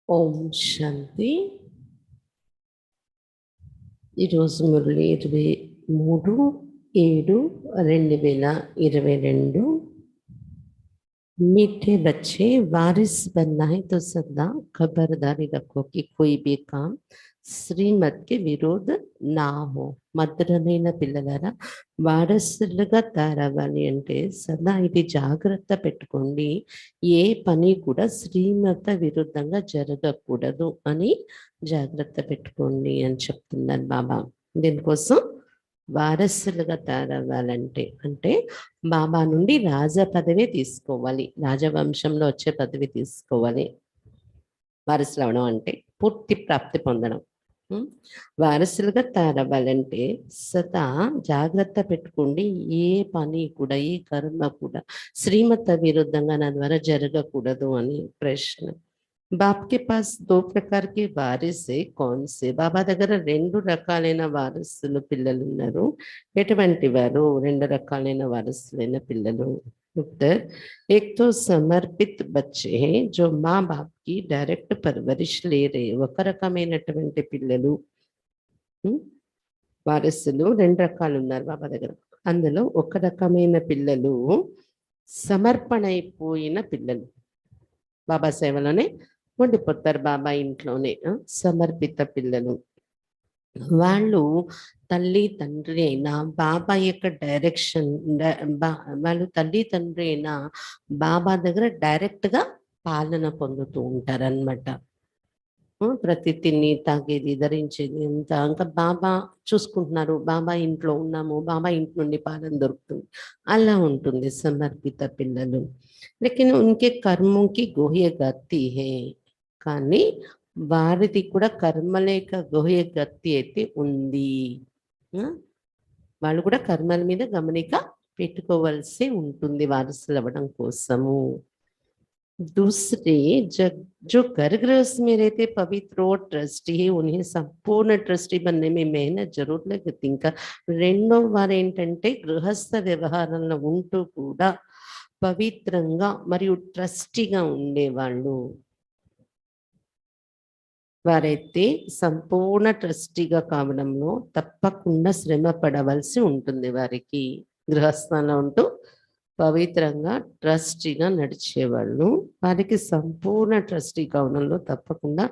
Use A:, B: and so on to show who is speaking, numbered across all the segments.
A: ఓం శాంతి. ఈరోజు మురళి 23/7/2022. मीठे बच्चे वारिस बनना है तो सदा खबरदारी रखो कि कोई भी काम శ్రీమత్ కి విరోధ నా హో. మధురమైన పిల్లలారా, వారసులుగా తయారవ్వాలి అంటే సదా ఇది జాగ్రత్త పెట్టుకోండి, ఏ పని కూడా శ్రీమత విరుద్ధంగా జరగకూడదు అని జాగ్రత్త పెట్టుకోండి అని చెప్తున్నారు బాబా. దీనికోసం వారసులుగా తయారవ్వాలంటే అంటే బాబా నుండి రాజ పదవి తీసుకోవాలి, రాజవంశంలో వచ్చే పదవి తీసుకోవాలి. వారసులు అవడం అంటే పూర్తి ప్రాప్తి పొందడం. వారసులుగా తయారవ్వాలంటే సదా జాగ్రత్త పెట్టుకోండి, ఏ పని కూడా ఏ కర్మ కూడా శ్రీమత విరుద్ధంగా నా ద్వారా జరగకూడదు అని ప్రశ్న. బాప్కే పాస్ దో ప్రకార్ కే వారిసే కౌన్ సే. బాబా దగ్గర 2 రకాలైన వారసులు పిల్లలు ఉన్నారు. ఎటువంటి వారు? 2 రకాలైన వారసులైన పిల్లలు. उत्तर, एक तो समर्पित बच्चे हैं जो माँ बाप की डायरेक्ट परवरिश ले रहे. ఒక రకమైనటువంటి పిల్లలు వారసులు 2 రకాలు ఉన్నారు బాబా దగ్గర. అందులో ఒక రకమైన పిల్లలు సమర్పణ అయిపోయిన పిల్లలు, బాబా సేవలోనే ఉండిపోతారు, బాబా ఇంట్లోనే సమర్పిత పిల్లలు. వాళ్ళు తల్లి తండ్రి అయినా బాబా యొక్క డైరెక్షన్, వాళ్ళు తల్లి తండ్రి అయినా బాబా దగ్గర డైరెక్ట్గా పాలన పొందుతూ ఉంటారనమాట. ప్రతి తిని తాగేది ధరించేది అంతా ఇంకా బాబా చూసుకుంటున్నారు, బాబా ఇంట్లో ఉన్నాము, బాబా ఇంటి నుండి పాలన దొరుకుతుంది, అలా ఉంటుంది సమర్పిత పిల్లలు. లేకిన్ ఉన్కే కర్మకి గోహ్య గతి హే, కానీ వారిది కూడా కర్మలేక గోహ్య గతి అయితే ఉంది. వాళ్ళు కూడా కర్మల మీద గమనిక పెట్టుకోవాల్సి ఉంటుంది వారసులు అవ్వడం కోసము. दूसरे जो घर गृहस्थ में रहते पवित्र और ट्रस्टी है, उन्हें संपूर्ण ट्रस्टी बनने में मेहनत जरूर लगती. ఇంకా రెండో వారు ఏంటంటే గృహస్థ వ్యవహారంలో ఉంటూ కూడా పవిత్రంగా మరియు ట్రస్టీగా ఉండేవాళ్ళు. వారైతే సంపూర్ణ ట్రస్టీగా కావడంలో తప్పకుండా శ్రమ పడవలసి ఉంటుంది. వారికి గృహస్థంలో ఉంటూ పవిత్రంగా ట్రస్టీగా నడిచేవాళ్ళు, వారికి సంపూర్ణ ట్రస్టీ కావడంలో తప్పకుండా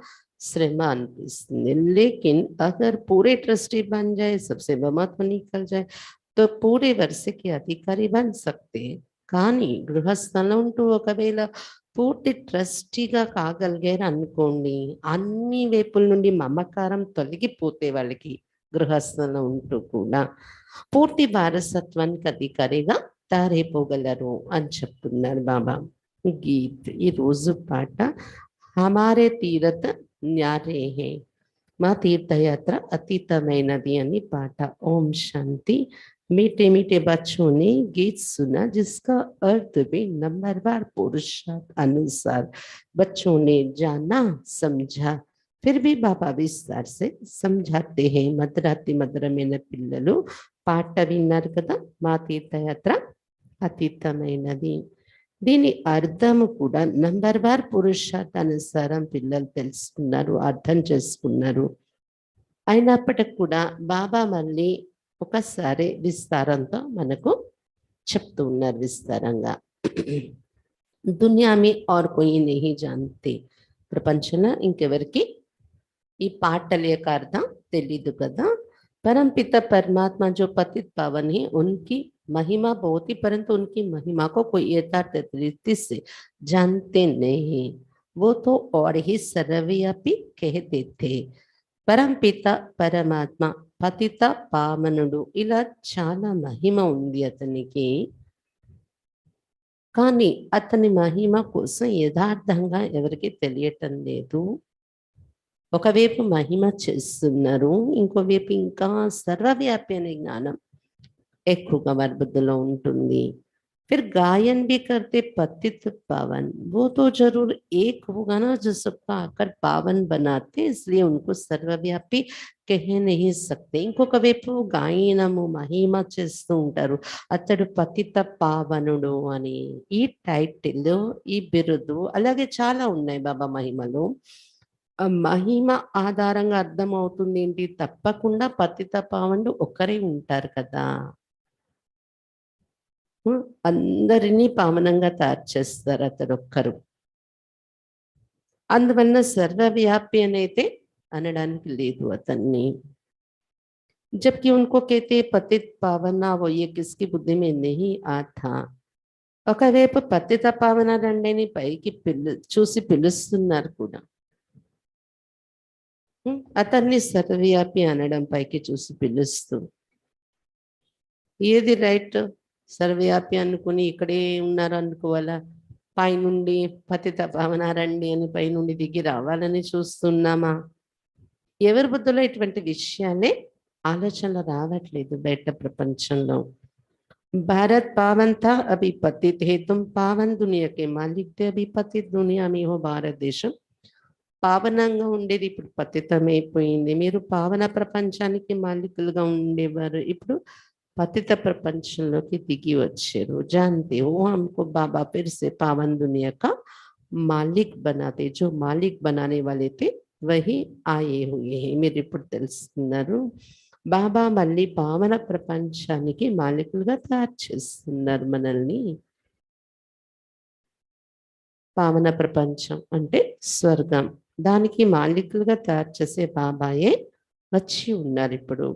A: శ్రమ అనిపిస్తుంది. लेकिन अगर पूरे ट्रस्टी बन जाए, सबसे महत्व निकल जाए तो पूरे वर्षे के अधिकारी बन सकते. కానీ గృహస్థంలో ఉంటూ ఒకవేళ పూర్తి ట్రస్టీగా కాగలిగారు అనుకోండి, అన్ని వైపుల నుండి మమకారం తొలగిపోతే వాళ్ళకి గృహస్థంలో ఉంటూ కూడా పూర్తి వారసత్వానికి అధికారిగా తయారైపోగలరు అని చెప్తున్నారు బాబా. గీత్ ఈ రోజు పాట హమారే తీరత్ న్యారే హే, మా తీర్థయాత్ర అతీతమైనది అని పాట. ఓం శాంతి. मीठे मीठे बच्चों ने गीत सुना जिसका अर्थ भी नंबरवार पुरुषार्थ अनुसार बच्चों ने जाना समझा. फिर भी बाबा विस्तार से समझाते हैं. మధురాతి మధురమైన పిల్లలు పాట విన్నారు కదా, మా తీర్థయాత్ర అతీతమైనది. దీని అర్థము కూడా నంబర్వార్ పురుషార్థానుసారం పిల్లలు తెలుసుకున్నారు, అర్థం చేసుకున్నారు. అయినప్పటికి కూడా బాబా మళ్ళీ ఒకసారి విస్తారంతో మనకు చెప్తూ ఉన్నారు విస్తారంగా. దునియా మే ఔర్ కోయి నహీ జాన్తే, ప్రపంచంలో ఇంకెవరికి ఈ పాటల యొక్క అర్థం తెలీదు కదా. परमपिता परमात्मा जो पतित पावन है, उनकी महिमा बहुत ही, परंतु उनकी महिमा को कोई यथार्थ रीति से जानते नहीं. वो तो और ही सर्वव्यापी कहते थे. పరంపిత పరమాత్మ పతిత పావనుడు, ఇలా చాలా మహిమ ఉంది అతనికి, కానీ అతని మహిమ కోసం యథార్థంగా ఎవరికి తెలియటం లేదు. ఒకవైపు మహిమ చేస్తున్నారు, ఇంకోవైపు ఇంకా సర్వవ్యాపి అనే జ్ఞానం ఎక్కువగా వారి బుద్ధిలో ఉంటుంది. फिर गायन भी करते पतित पावन, वो तो जरूर एक होगा ना जो सबका आकर पावन बनाते, इसलिए उनको सर्वव्यापी कह नहीं सकते. ఇంకొక వైపు గాయనము మహిమ చేస్తూ ఉంటారు, అతడు పతిత పావనుడు అని. ఈ టైటిల్, ఈ బిరుదు అలాగే చాలా ఉన్నాయి బాబా మహిమలో. ఆ మహిమ ఆధారంగా అర్థమవుతుంది ఏంటి? తప్పకుండా పతిత పావనుడు ఒక్కరే ఉంటారు కదా! అందరినీ పావనంగా తయారు చేస్తారు అతడొక్కరు. అందువలన సర్వవ్యాపి అనైతే అనడానికి లేదు అతన్ని. जबकि उनको कहते पतित पावना वो ये किसकी बुद्धि में नहीं आता. ఒకవైపు పతిత పావన రండిని పైకి చూసి పిలుస్తున్నారు కూడా. అతన్ని సర్వవ్యాపి అనడం పైకి చూసి పిలుస్తూ. ఏది రైట్? సర్వవ్యాపి అనుకుని ఇక్కడే ఉన్నారు అనుకోవాలా? పైనుండి పతిత పావన రండి అని పైనుండి దిగి రావాలని చూస్తున్నామా? ఎవరి బుద్ధిలో ఇటువంటి విషయాలే ఆలోచనలు రావట్లేదు బయట ప్రపంచంలో. भारत पावन था अभी पतित है, तुम पावन दुनिया के मालिक थे, अभी पतित दुनिया में हो భారత దేశం. పావనంగా ఉండేది ఇప్పుడు పతితమైపోయింది. మీరు పావన ప్రపంచానికి మాలికులుగా ఉండేవారు, ఇప్పుడు पतित प्रपंचंलोकी दिगी వచ్చారు. जानते हो हमको बाबा फिर से पावन दुनिया का मालिक बनाते, जो मालिक बनाने वाले थे वही आए हुए हैं. మీరు ఇప్పుడు తెలుసుకున్నారు, బాబా మళ్ళీ పావన ప్రపంచానికి మాలికులుగా తయారు చేస్తున్నారు మనల్ని. పావన ప్రపంచం అంటే స్వర్గం, దానికి మాలికులుగా తయారు చేసే బాబాయే వచ్చి ఉన్నారు ఇప్పుడు.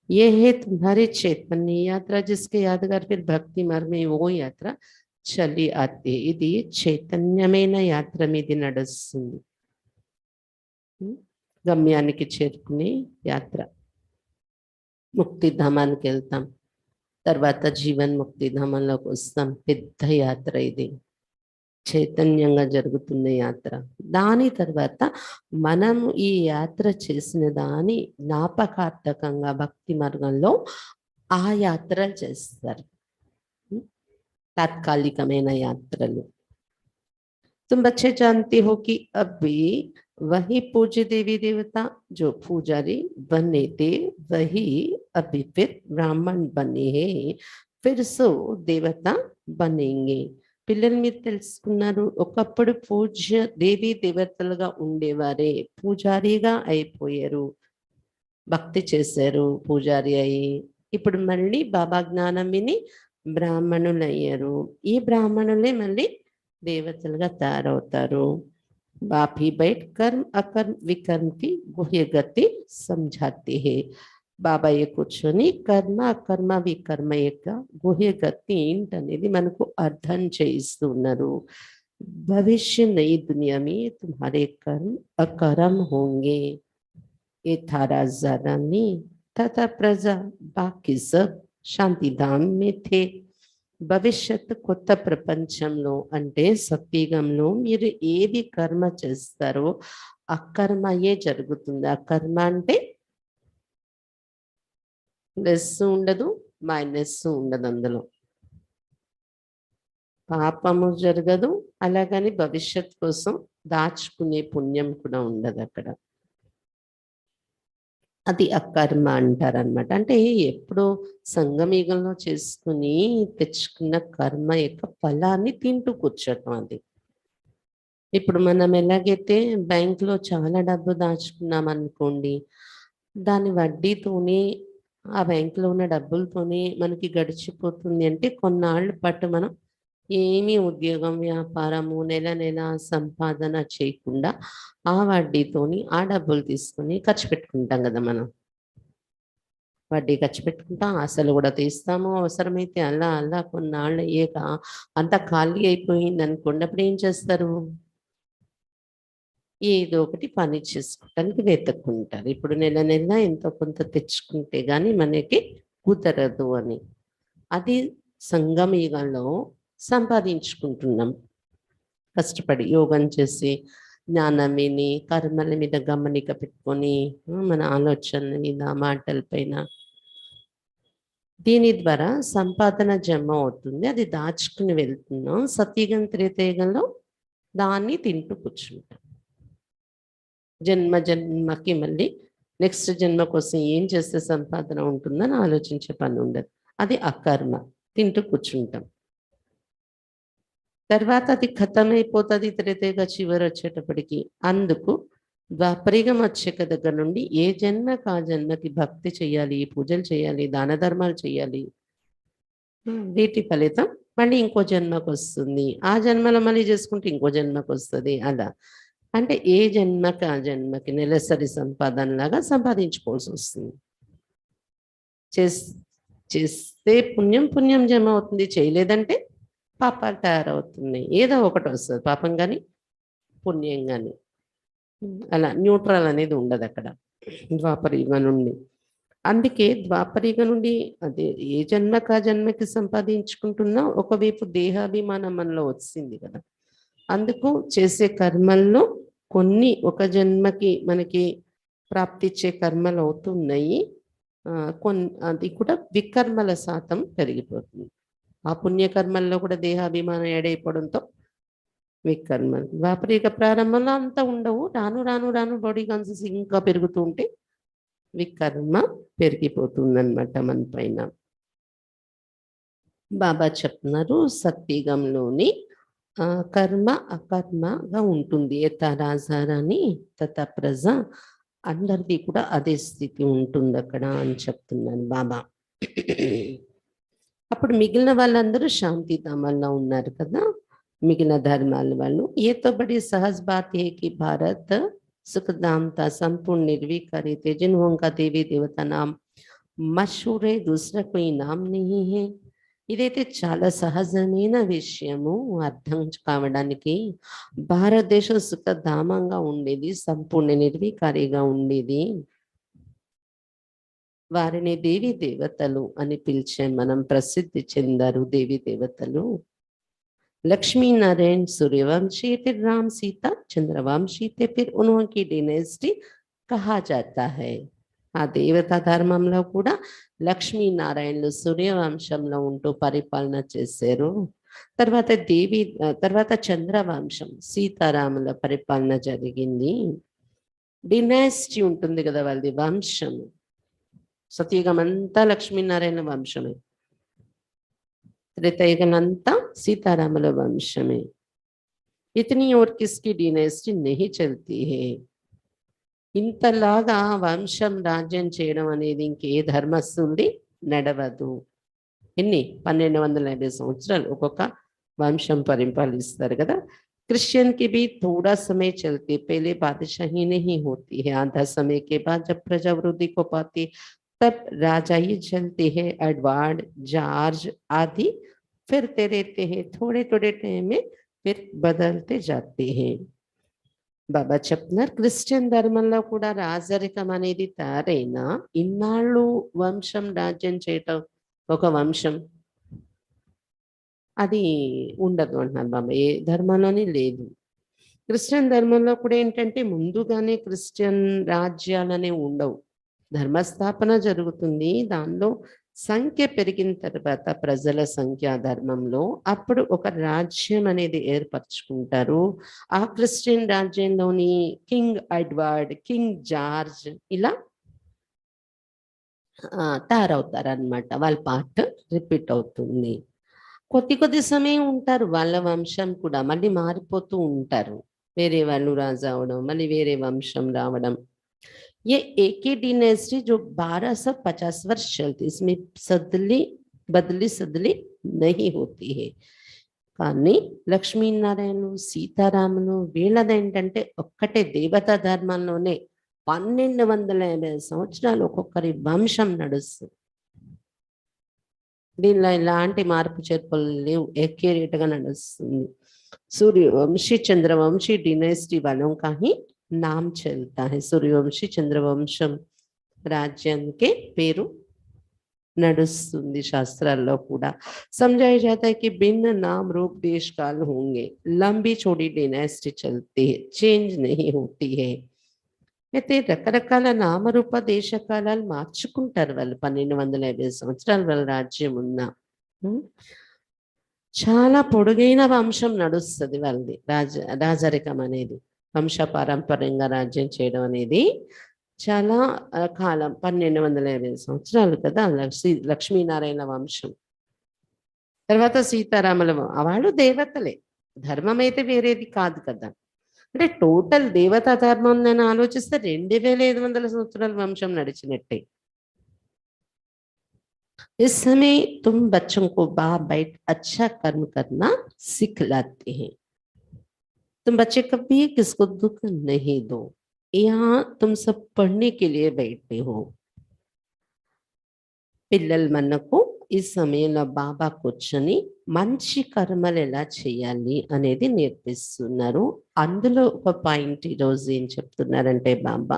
A: ये है तुम्हारी चैतन्य यात्रा, जिसके यादगार फिर भक्ति मार्ग में वो यात्रा चली आती. ఇది చైతన్యమైన యాత్ర మీది నడుస్తుంది, గమ్యానికి చేరుకునే యాత్ర. ముక్తిధామానికి వెళ్తాం, తర్వాత జీవన్ ముక్తిధామంలోకి వస్తాం. పెద్ద యాత్ర ఇది, చైతన్యంగా జరుగుతున్న యాత్ర. దాని తర్వాత మనం ఈ యాత్ర చేసిన దాని జ్ఞాపకార్థకంగా భక్తి మార్గంలో ఆ యాత్రలు చేస్తారు, తాత్కాలికమైన యాత్రలు. तुम बच्चे जानते हो कि अभी वही पूज्य देवी देवता जो पुजारी बने थे वही अभी फिर ब्राह्मण बने हैं, फिर सो देवता बनेंगे. పిల్లలు మీరు తెలుసుకున్నారు, ఒకప్పుడు పూజ్య దేవీ దేవతలుగా ఉండేవారే పూజారిగా అయిపోయారు, భక్తి చేశారు పూజారి అయి. ఇప్పుడు మళ్ళీ బాబా జ్ఞానం విని బ్రాహ్మణులు అయ్యారు. ఈ బ్రాహ్మణులే మళ్ళీ దేవతలుగా తయారవుతారు. బాపి బయట కర్మ అకర్మ వికర్మ కి గుహ్య గతి సమझाते हैं. బాబాయ్ కూర్చొని కర్మ అకర్మ వికర్మ యొక్క గుహ్య గతి ఏంటనేది మనకు అర్థం చేయిస్తున్నారు. భవిష్య నई दुनिया में तुम्हारे कर्म अकर्म होंगे. ये थारा ज्यादा नहीं तथा प्रजा बाकी सब శాంతి ధామ్ में थे. భవిష్యత్తు కొత్త ప్రపంచంలో అంటే సత్యుగంలో మీరు ఏది కర్మ చేస్తారో అకర్మయే జరుగుతుంది. అకర్మ అంటే ప్లస్ ఉండదు, మైనస్ ఉండదు, అందులో పాపము జరగదు, అలాగని భవిష్యత్ కోసం దాచుకునే పుణ్యం కూడా ఉండదు అక్కడ. అది అకర్మ అంటారు అనమాట. అంటే ఎప్పుడో సంగమయుగంలో చేసుకుని తెచ్చుకున్న కర్మ యొక్క ఫలాన్ని తింటూ కూర్చోటం అది. ఇప్పుడు మనం ఎలాగైతే బ్యాంకులో చాలా డబ్బు దాచుకున్నాం అనుకోండి, దాని వడ్డీతోనే ఆ బ్యాంకులో ఉన్న డబ్బులతోనే మనకి గడిచిపోతుంది. అంటే కొన్నాళ్ళ పాటు మనం ఏమీ ఉద్యోగం వ్యాపారము నెల నెల సంపాదన చేయకుండా ఆ వడ్డీతోని ఆ డబ్బులు తీసుకొని ఖర్చు పెట్టుకుంటాం కదా. మనం వడ్డీ ఖర్చు పెట్టుకుంటాం, అసలు కూడా తీస్తాము. అవసరమైతే అలా అలా కొన్నాళ్ళు అయ్యాక అంతా ఖాళీ అయిపోయింది అనుకోండి, అప్పుడు ఏం చేస్తారు? ఏదో ఒకటి పని చేసుకోవటానికి వెతుక్కుంటారు. ఇప్పుడు నెల నెల ఎంతో కొంత తెచ్చుకుంటే గాని మనకి కుదరదు అని. అది సంగమయుగంలో సంపాదించుకుంటున్నాం కష్టపడి, యోగం చేసి జ్ఞానం విని కర్మల మీద గమనిక పెట్టుకొని మన ఆలోచనల మీద మాటల పైన, దీని ద్వారా సంపాదన జమ అవుతుంది. అది దాచుకుని వెళ్తున్నాం. సత్యుగం త్రేతయుగంలో దాన్ని తింటూ కూర్చుంటాం. జన్మ జన్మకి మళ్ళీ నెక్స్ట్ జన్మ కోసం ఏం చేస్తే సంపాదన ఉంటుందని ఆలోచించే పని ఉండదు. అది అకర్మ, తింటూ కూర్చుంటాం. తర్వాత అది ఖతం అయిపోతుంది త్రేతయుగ చివరి వచ్చేటప్పటికి. అందుకు ద్వాపరిగం వచ్చాక దగ్గర నుండి ఏ జన్మకు ఆ జన్మకి భక్తి చేయాలి, పూజలు చేయాలి, దాన ధర్మాలు చేయాలి. వీటి ఫలితం మళ్ళీ ఇంకో జన్మకు వస్తుంది. ఆ జన్మలో మళ్ళీ చేసుకుంటే ఇంకో జన్మకు వస్తుంది. అలా అంటే ఏ జన్మకి ఆ జన్మకి నెలసరి సంపాదనలాగా సంపాదించుకోవాల్సి వస్తుంది. చేస్తే పుణ్యం పుణ్యం జమ అవుతుంది, చేయలేదంటే పాపాలు తయారవుతున్నాయి. ఏదో ఒకటి వస్తుంది, పాపం కానీ పుణ్యం కానీ. అలా న్యూట్రల్ అనేది ఉండదు అక్కడ ద్వాపర యుగం నుండి. అందుకే ద్వాపరిగ నుండి అదే ఏ జన్మకు ఆ జన్మకి సంపాదించుకుంటున్నా ఒకవైపు దేహాభిమానం మనలో వచ్చింది కదా. అందుకు చేసే కర్మల్లో కొన్ని ఒక జన్మకి మనకి ప్రాప్తిచ్చే కర్మలు అవుతున్నాయి. అది కూడా వికర్మల శాతం పెరిగిపోతుంది. ఆ పుణ్యకర్మల్లో కూడా దేహాభిమానం ఏడైపోవడంతో వికర్మలు. ద్వాపరిక ప్రారంభంలో అంతా ఉండవు, రాను రాను రాను బాడీ కాన్సెస్ ఇంకా పెరుగుతూ ఉంటే వికర్మ పెరిగిపోతుందన్నమాట మన పైన. బాబా చెప్తున్నారు సత్యుగంలోని కర్మ అకర్మగా ఉంటుంది. యథారాజారాన్ని తథ ప్రజ, అందరిది కూడా అదే స్థితి ఉంటుంది అక్కడ అని చెప్తున్నాను బాబా. అప్పుడు మిగిలిన వాళ్ళందరూ శాంతిధామంలో ఉన్నారు కదా, మిగిలిన ధర్మాల వాళ్ళు. ఏతో బడి సహజ్ బాత్ హే కి భారత్ सुखधामता संपूर्ण निर्विकारी थे, जिन्हों का देवी देवता नाम मशहूर है, दूसरा कोई नाम नहीं है. ఇదైతే చాలా సహజమైన విషయము. అర్థం కావడానికి భారతదేశం సుఖధామంగా ఉండేది, సంపూర్ణ నిర్వికారిగా ఉండేది. వారిని దేవి దేవతలు అని పిలిచే మనం, ప్రసిద్ధి చెందారు దేవి దేవతలు. लक्ष्मी नारायण सूर्यवंशी फिर राम सीता चंद्रवंशी थे, फिर उन्होंने डिनेस्टी कहा जाता है. ఆ దేవతా ధర్మంలో కూడా లక్ష్మీనారాయణులు సూర్యవంశంలో ఉంటూ పరిపాలన చేశారు. తర్వాత చంద్రవంశం సీతారాముల పరిపాలన జరిగింది. డినాసిటీ ఉంటుంది కదా వాళ్ళది, వంశం. సతయుగం అంతా లక్ష్మీనారాయణ వంశమే, त्रेतायुगंता सीतारामुल वंश में. इतनी और किसकी डिनेस्टी नहीं चलती है. ఇంతలాగా వంశం రాజ్యం చేయడం అనేది ఇంకే ధర్మస్థుండి నడవదు. ఎన్ని 1250 సంవత్సరాలు ఒక్కొక్క వంశం పరిపాలిస్తారు కదా. क्रिश्चियन की भी थोड़ा समय चलती, पहले बादशाही नहीं होती है, आधा समय के बाद जब प्रजा वृद्धि को पाती तब राजा ही चलते हैं, एडवर्ड जॉर्ज आदि फिरते रहते हैं, थोड़े थोड़े टाइम में फिर बदलते जाते हैं. బాబా చెప్తున్నారు క్రిస్టియన్ ధర్మంలో కూడా రాజరికం అనేది తయారైనా ఇన్నాళ్ళు వంశం రాజ్యం చేయటం, ఒక వంశం అది ఉండదు అంటున్నారు బాబా. ఏ ధర్మంలోని లేదు. క్రిస్టియన్ ధర్మంలో కూడా ఏంటంటే ముందుగానే క్రిస్టియన్ రాజ్యాలనే ఉండవు, ధర్మస్థాపన జరుగుతుంది. దానిలో సంఖ్య పెరిగిన తర్వాత ప్రజల సంఖ్య ధర్మంలో అప్పుడు ఒక రాజ్యం అనేది ఏర్పరచుకుంటారు. ఆ క్రిస్టియన్ రాజ్యంలోని కింగ్ ఎడ్వర్డ్, కింగ్ జార్జ్ ఇలా తయారవుతారనమాట. వాళ్ళ పార్ట్ రిపీట్ అవుతుంది. కొద్ది సమయం ఉంటారు, వాళ్ళ వంశం కూడా మళ్ళీ మారిపోతూ ఉంటారు. వేరే వాళ్ళు రాజు అవడం, మళ్ళీ వేరే వంశం రావడం. ये एक ही डिनेस्टी जो 1250 वर्ष चलती, इसमें बदली नहीं होती है. కానీ లక్ష్మీనారాయణులు సీతారాములు వీళ్ళదేంటంటే ఒక్కటే దేవతా ధర్మంలోనే 1250 సంవత్సరాలు ఒక్కొక్కరి వంశం నడుస్తుంది. దీనిలో ఎలాంటి మార్పు చేర్పులు లేవు, ఎక్యురేట్గా నడుస్తుంది. सूर्यवंशी चंद्रवंशी डिनेस्टी वालों का ही नाम चलता है. सूर्यवंशी चंद्रवंशम राज्य के पेरू नडुस्तुंदी. शास्त्राల్లో కూడా समझाया जाता है कि भिन्न नाम रूप देश काल होंगे, लंबी चौड़ी डिनेस्टी चलती है, चेंज नहीं होती है. అయితే రకరకాల నామరూప దేశ కాలాలు మార్చుకుంటారు వాళ్ళు. 1250 సంవత్సరాలు వాళ్ళ రాజ్యం ఉన్నా చాలా పొడుగైన వంశం నడుస్తుంది వాళ్ళది. రాజరికం అనేది వంశ పారంపర్యంగా రాజ్యం చేయడం అనేది చాలా కాలం, 1250 సంవత్సరాలు కదా లక్ష్మీనారాయణ వంశం. తర్వాత సీతారాముల వాళ్ళు దేవతలే, ధర్మం అయితే వేరేది కాదు కదా. అంటే టోటల్ దేవతా ధర్మం అని ఆలోచిస్తే 2500 సంవత్సరాల వంశం నడిచినట్టే. इस समय तुम बच्चों को बाहर बैठ अच्छा कर्म करना सिखलाते हैं। तुम बच्चे कभी किसको दुख नहीं दो। यहाँ तुम सब पढ़ने के लिए बैठे हो। పిల్లలు మనకు ఈ సమయంలో బాబా కూర్చొని మంచి కర్మలు ఎలా చేయాలి అనేది నేర్పిస్తున్నారు. అందులో ఒక పాయింట్ ఈరోజు ఏం చెప్తున్నారంటే బాబా,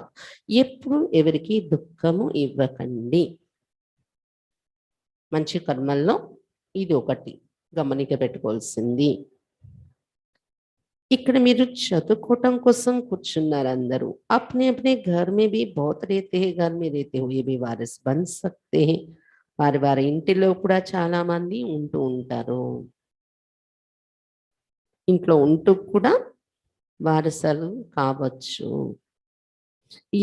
A: ఎప్పుడు ఎవరికి దుఃఖము ఇవ్వకండి. మంచి కర్మల్లో ఇది ఒకటి గమనిక పెట్టుకోవాల్సింది. ఇక్కడ మీరు చదువుకోవటం కోసం కూర్చున్నారు అందరూ. अपने अपने घर में भी बहुत रहते हैं, घर में रहते हुए भी वारिस बन सकते हैं. వారి వారి ఇంటిలో కూడా చాలా మంది ఉంటూ ఉంటారు. ఇంట్లో ఉంటూ కూడా వారసులు కావచ్చు.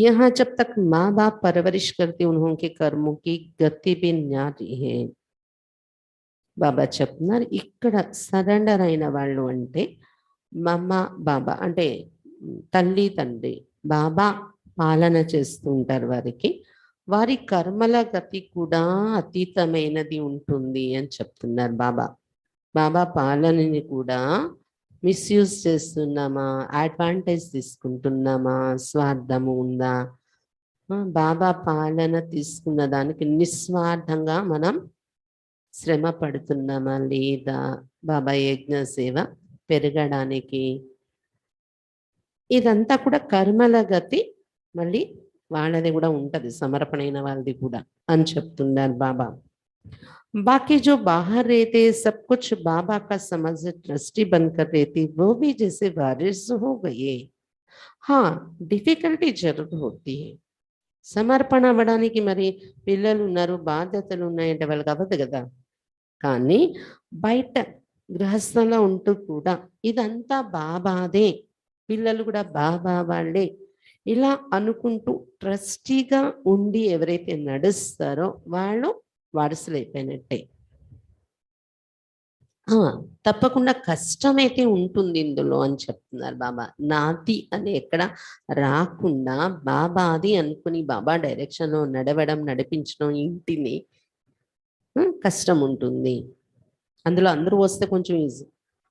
A: यहाँ जब तक माँ बाप परवरिश करते उन्होंने कर्मों की गति भी न्यारी है. బాబా చెప్తున్నారు ఇక్కడ సరెండర్ అయిన వాళ్ళు అంటే మమ్మ బాబా అంటే తల్లి తండ్రి బాబా పాలన చేస్తూ ఉంటారు వారికి. వారి కర్మల గతి కూడా అతీతమైనది ఉంటుంది అని చెప్తున్నారు బాబా. బాబా పాలనని కూడా మిస్యూజ్ చేస్తున్నామా, అడ్వాంటేజ్ తీసుకుంటున్నామా, స్వార్థము ఉందా? బాబా పాలన తీసుకున్న దానికి నిస్వార్థంగా మనం శ్రమ పడుతున్నామా లేదా? బాబా యజ్ఞ సేవ పెరగడానికి ఇదంతా కూడా కర్మల గతి మళ్ళీ వాళ్ళది కూడా ఉంటది, సమర్పణైన వాళ్ళది కూడా అని చెప్తున్నారు బాబా. बाकी जो बाहर रहते सब कुछ बाबा का समझ ट्रस्टी बनकर रहती वो भी जैसे वारिस हो गए. हाँ, డిఫికల్టీ జరుగు होती है. సమర్పణ అవ్వడానికి మరి పిల్లలు ఉన్నారు, బాధ్యతలు ఉన్నాయంటే వాళ్ళకి అవ్వదు కదా. కానీ బయట గృహస్థంలో ఉంటూ కూడా ఇదంతా బాబాదే, పిల్లలు కూడా బాబా వాళ్ళే ఇలా అనుకుంటూ ట్రస్టీగా ఉండి ఎవరైతే నడుస్తారో వాళ్ళు వారసులు అయిపోయినట్టే. తప్పకుండా కష్టమైతే ఉంటుంది ఇందులో అని చెప్తున్నారు బాబా. నాది అని ఎక్కడ రాకుండా బాబాది అనుకుని బాబా డైరెక్షన్లో నడవడం, నడిపించడం ఇంటిని కష్టం ఉంటుంది. అందులో అందరూ వస్తే కొంచెం ఈజీ,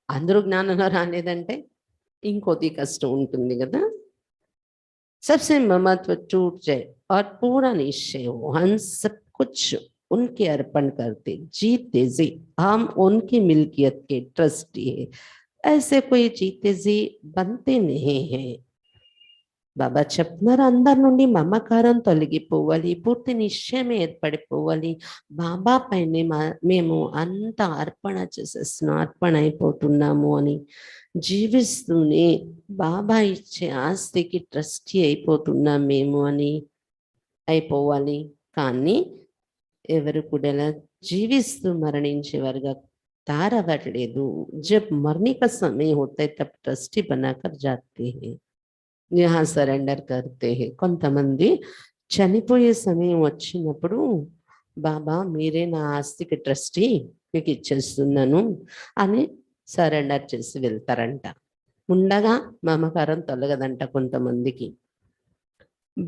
A: అందరూ జ్ఞానంలో రాలేదంటే ఇంకోటి కష్టం ఉంటుంది కదా. सबसे ममत्व टूट जाए और पूरा निश्चय हो, हम सब कुछ उनके अर्पण करते, जीते जी हम उनकी मिल्कियत के ट्रस्टी है. ऐसे कोई जीते जी बनते नहीं है. బాబా చెప్తున్నారు అందరి నుండి మమకారం తొలగిపోవాలి, పూర్తి నిశ్చయం ఏర్పడిపోవాలి. బాబా పైనే మేము అంత అర్పణ చేసేస్తున్నాం, అర్పణ అయిపోతున్నాము అని జీవిస్తూనే బాబా ఇచ్చే ఆస్తికి ట్రస్టీ అయిపోతున్నాం మేము అని అయిపోవాలి. కానీ ఎవరు కూడా జీవిస్తూ మరణించే వారుగా తారవట్లేదు. జబ్ మరణి కా సమయం హోతా హై తబ్ ట్రస్టీ బనాకర్ జాతే హై, यहाँ సరెండర్ కర్తే హై. కొంతమంది చనిపోయే సమయం వచ్చినప్పుడు బాబా మీరే నా ఆస్తికి ట్రస్టీ, మీకు ఇచ్చేస్తున్నాను అని సరెండర్ చేసి వెళ్తారంట. ఉండగా మమకారం తొలగదంట కొంతమందికి.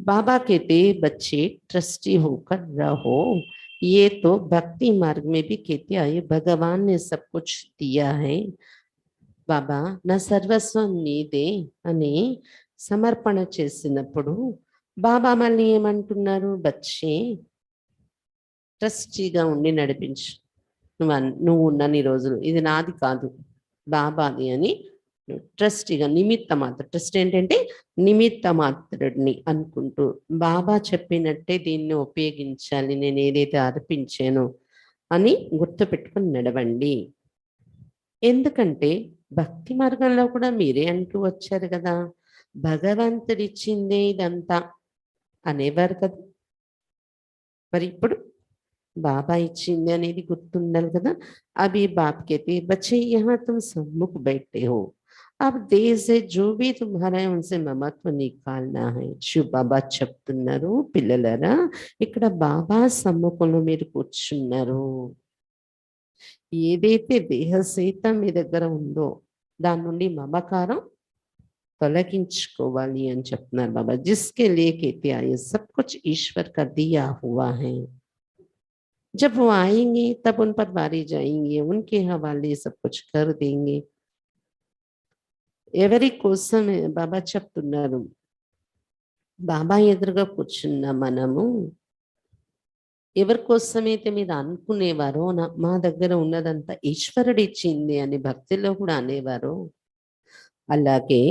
A: बाबा कहते बच्चे ट्रस्टी होकर रहो. ये तो भक्ति मार्ग में भी कहते आए भगवान ने सब कुछ दिया है. బాబా నా సర్వస్వం నీదే అని సమర్పణ చేసినప్పుడు బాబా మళ్ళీ ఏమంటున్నారు, బచ్చే ట్రస్టీగా ఉండి నడిపించు, నువ్వు ఉన్నన్ని రోజులు ఇది నాది కాదు బాబాది అని ట్రస్టీగా నిమిత్త మాత్రం. ట్రస్ట్ ఏంటంటే నిమిత్త మాత్రుడిని అనుకుంటూ బాబా చెప్పినట్టే దీన్ని ఉపయోగించాలి, నేను ఏదైతే అర్పించానో అని గుర్తుపెట్టుకుని నడవండి. ఎందుకంటే భక్తి మార్గంలో కూడా మీరే అంటూ వచ్చారు కదా, భగవంతుడిచ్చిందే ఇదంతా అనేవారు కదా. మరి ఇప్పుడు బాబా ఇచ్చింది అనేది గుర్తుండాలి కదా. అభి బాప్ कहते बच्चे यहाँ तुम सम्मुख बैठे हो, अब देह से जो भी तुम्हारा है उनसे ममत्व निकालना है. శివ్ బాబా చెప్తున్నారు, పిల్లలరా ఇక్కడ బాబా సమ్ముఖంలో మీరు కూర్చున్నారు. ఏదైతే దేహ సహితం మీ దగ్గర ఉందో దాని నుండి మమకారం తొలగించుకోవాలి అని చెప్తున్నారు బాబా. जिसके लिए कहते आए सब कुछ ईश्वर का दिया हुआ है, जब वो आएंगे तब उन पर वारी जाएंगे, उनके हवाले सब कुछ कर देंगे. ఎవరి కోసమే బాబా చెప్తున్నారు, బాబా ఎదురుగా కూర్చున్న మనము ఎవరి కోసమైతే మీరు అనుకునేవారో మా దగ్గర ఉన్నదంతా ఈశ్వరుడు ఇచ్చింది అని భక్తిలో కూడా అనేవారు, అలాగే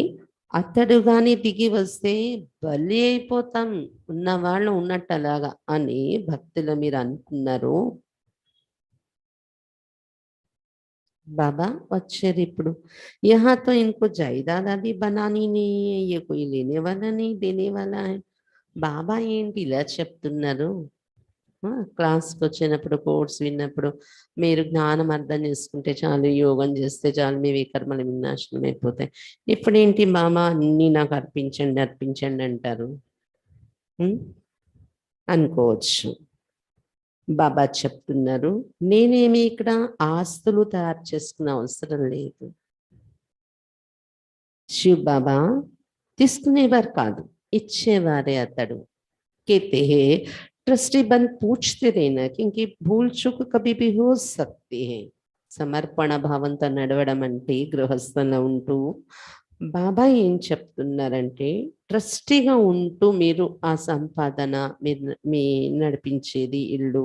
A: అతడు గాని దిగి వస్తే బలి అయిపోతాం ఉన్నవాళ్ళు ఉన్నట్టు అలాగా అని భక్తిలో మీరు అనుకున్నారు. बाबा వచ్చారు ఇప్పుడు. यहाँ तो इनको जायदाद आदि बनानी नहीं है, ये कोई लेने वाला नहीं देने वाला है. బాబా ఏంటి ఇలా చెప్తున్నారు? క్లాస్కి వచ్చినప్పుడు కోర్స్ విన్నప్పుడు మీరు జ్ఞానం అర్థం చేసుకుంటే చాలు, యోగం చేస్తే చాలు, మీ వికర్మలు వినాశనం అయిపోతాయి. ఇప్పుడేంటి బాబా అన్నీ నాకు అర్పించండి అర్పించండి అంటారు అనుకోవచ్చు. బాబా చెప్తున్నారు, నేనేమి ఇక్కడ ఆస్తులు తయారు చేసుకునే అవసరం లేదు. శివ్ బాబా తీసుకునేవారు కాదు, ఇచ్చేవారే అతడు. कहते हैं ट्रस्टी बन पूछते रहना क्योंकि भूल चूक कभी भी हो सकती है. సమర్పణ భావంతో నడవడం అంటే గృహస్థంలో ఉంటూ బాబా ఏం చెప్తున్నారంటే, ట్రస్టీగా ఉంటూ మీరు ఆ సంపాదన మీ నడిపించేది ఇల్లు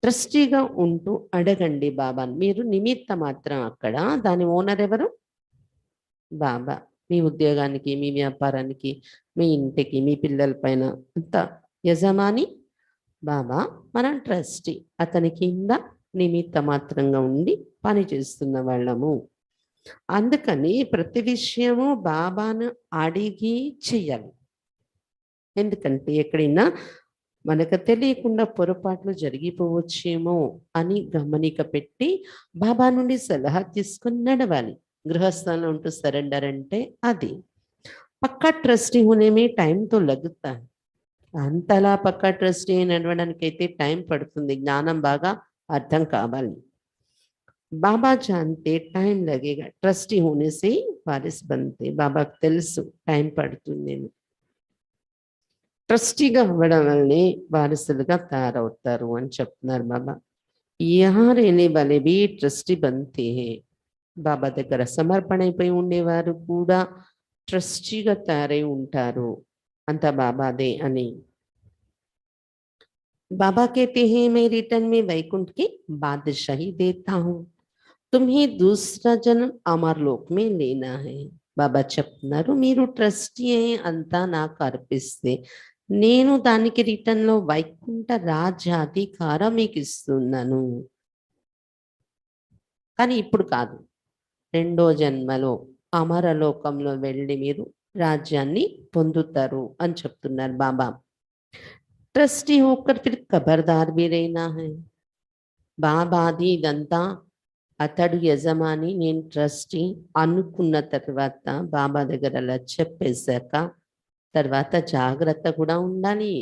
A: ట్రస్టీగా ఉంటూ అడగండి బాబాని. మీరు నిమిత్త మాత్రం, అక్కడ దాని ఓనర్ ఎవరు? బాబా. మీ ఉద్యోగానికి, మీ వ్యాపారానికి, మీ ఇంటికి, మీ పిల్లల పైన అంత యజమాని బాబా, మనం ట్రస్టీ, అతని కింద నిమిత్త మాత్రంగా ఉండి పని చేస్తున్న వాళ్ళము. అందుకని ప్రతి విషయము బాబాను అడిగి చెయ్యాలి. ఎందుకంటే ఎక్కడైనా మనకు తెలియకుండా పొరపాట్లు జరిగిపోవచ్చేమో అని గమనిక పెట్టి బాబా నుండి సలహా తీసుకుని నడవాలి. గృహస్థానంలో ఉంటూ సరెండర్ అంటే అది. పక్కా ట్రస్టీ होने में टाइम तो लगता है. అంతలా పక్కా ట్రస్టీ నడవడానికి అయితే టైం పడుతుంది, జ్ఞానం బాగా అర్థం కావాలి. బాబా जानते टाइम लगेगा, ट्रस्टी होने से वारिस बनते. బాబాకు తెలుసు టైం పడుతుంది, ట్రస్టీగా అవ్వడం వల్లనే వారసులుగా తయారవుతారు అని చెప్తున్నారు బాబా. यहाँ रहने वाले भी ट्रस्टी बनते हैं. బాబా దగ్గర సమర్పణ అయిపోయి ఉండేవారు కూడా ట్రస్టీగా తయారై ఉంటారు. అంత బాబాదే అని. बाबा कहते हैं मैं रिटर्न में वैकुंठ की बादशाही देता हूँ, तुम्हें दूसरा जन्म अमर लोक में लेना है. బాబా చెప్తున్నారు, మీరు ట్రస్టీ అయి అంతా నాకు అర్పిస్తే నేను దానికి రిటర్న్లో వైకుంఠ రాజ్యాధికారం మీకు ఇస్తున్నాను. కానీ ఇప్పుడు కాదు, రెండో జన్మలో అమరలోకంలో వెళ్ళి మీరు రాజ్యాన్ని పొందుతారు అని చెప్తున్నారు బాబా. ట్రస్టీ హోకర్ ఫిర్ ఖబర్దార్ भी रहना है. బాబాది ఇదంతా అతడు యజమాని, నేను ట్రస్టీ అనుకున్న తర్వాత బాబా దగ్గర అలా చెప్పేశాక తర్వాత జాగ్రత్త కూడా ఉండాలి.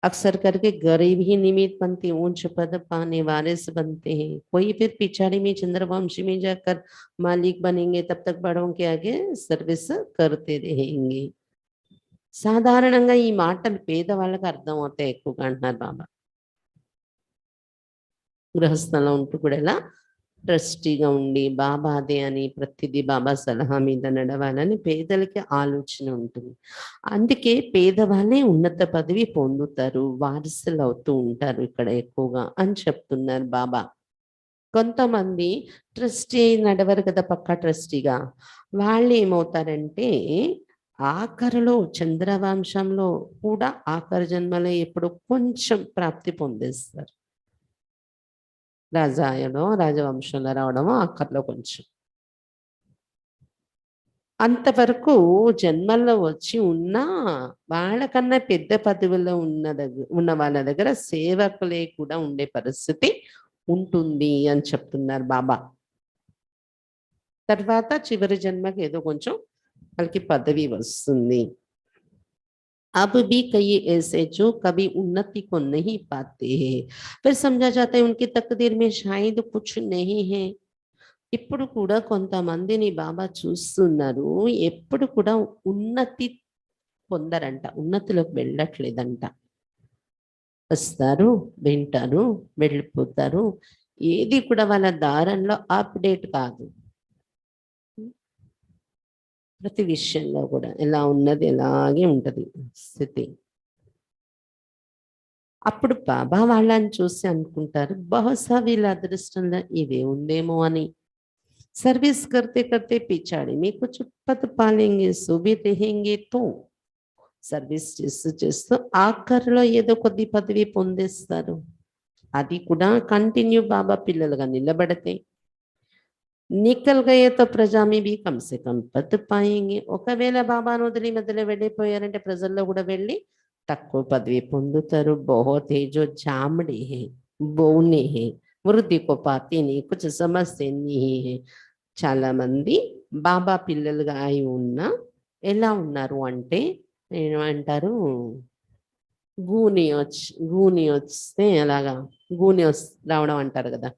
A: अक्सर करके गरीब ही निमित्त बनते, ऊंच पद पाने वारिस बनते हैं. कोई फिर पिछाड़ी में चंद्रवंशी में जाकर मालिक बनेंगे, तब तक बड़ों के आगे सर्विस करते रहेंगे. సాధారణంగా ఈ మాటలు పేదవాళ్ళకి అర్థం అవుతాయి ఎక్కువగా అంటున్నారు బాబా. గృహస్థంలో ఉంటూ కూడా ఇలా ట్రస్టీగా ఉండి బాబాదే అని ప్రతిదీ బాబా సలహా మీద నడవాలని పేదలకి ఆలోచన ఉంటుంది. అందుకే పేదవాళ్ళే ఉన్నత పదవి పొందుతారు, వారసులు అవుతూ ఉంటారు ఇక్కడ ఎక్కువగా అని చెప్తున్నారు బాబా. కొంతమంది ట్రస్టీ నడవరు కదా పక్కా ట్రస్టీగా, వాళ్ళు ఏమవుతారంటే ఆఖరిలో చంద్రవంశంలో కూడా ఆఖరి జన్మలో ఎప్పుడు కొంచెం ప్రాప్తి పొందేస్తారు. రాజాయనో రాజవంశంలో రావడమో ఆఖరిలో కొంచెం, అంతవరకు జన్మల్లో వచ్చి ఉన్న వాళ్ళకన్నా పెద్ద పదవిలో ఉన్న వాళ్ళ దగ్గర సేవకులే కూడా ఉండే పరిస్థితి ఉంటుంది అని చెప్తున్నారు బాబా. తర్వాత చివరి జన్మకి ఏదో కొంచెం వాళ్ళకి పదవి వస్తుంది. अब भी कई ऐसे जो कभी उन्नति को नहीं पाते हैं, फिर समझा जाता है उनकी तकदीर में शायद कुछ नहीं है. ఇప్పుడు కూడా కొంతమందిని బాబా చూస్తున్నారు. ఎప్పుడు కూడా ఉన్నతి పొందరంట. ఉన్నతిలోకి వెళ్ళట్లేదంట. వస్తారు, వింటారు, వెళ్ళిపోతారు. ఏది కూడా వాళ్ళ దారంలో అప్డేట్ కాదు. ప్రతి విషయంలో కూడా ఎలా ఉన్నది ఎలాగే ఉంటది స్థితి. అప్పుడు బాబా వాళ్ళని చూసి అనుకుంటారు, బహుశా వీళ్ళ అదృష్టంలో ఇదే ఉందేమో అని. సర్వీస్ करते करते पिछाड़ी में कुछ पद पालेंगे सो भी रहेंगे तो సర్వీస్ చేస్తూ చేస్తూ ఆఖరిలో ఏదో కొద్ది పదవి పొందేస్తారు. అది కూడా కంటిన్యూ బాబా పిల్లలుగా నిలబడితే. నికల్ గయే తో ప్రజా మే భీ కమ్ సే కమ్ పద్ పాయేంగే. ఒకవేళ బాబాను వదిలి మధ్యలో వెళ్ళిపోయారంటే ప్రజల్లో కూడా వెళ్ళి తక్కువ పదవి పొందుతారు. బహుత్ హే జో జామడే హే, బోనే హే, వృద్ధి కో పాతే నీ కుछ సమస్య नहीं है. చాలా మంది బాబా పిల్లలుగా అయి ఉన్న ఎలా ఉన్నారు అంటే ఏమంటారు, గూని వస్తే అలాగా గూని రావడం అంటారు కదా,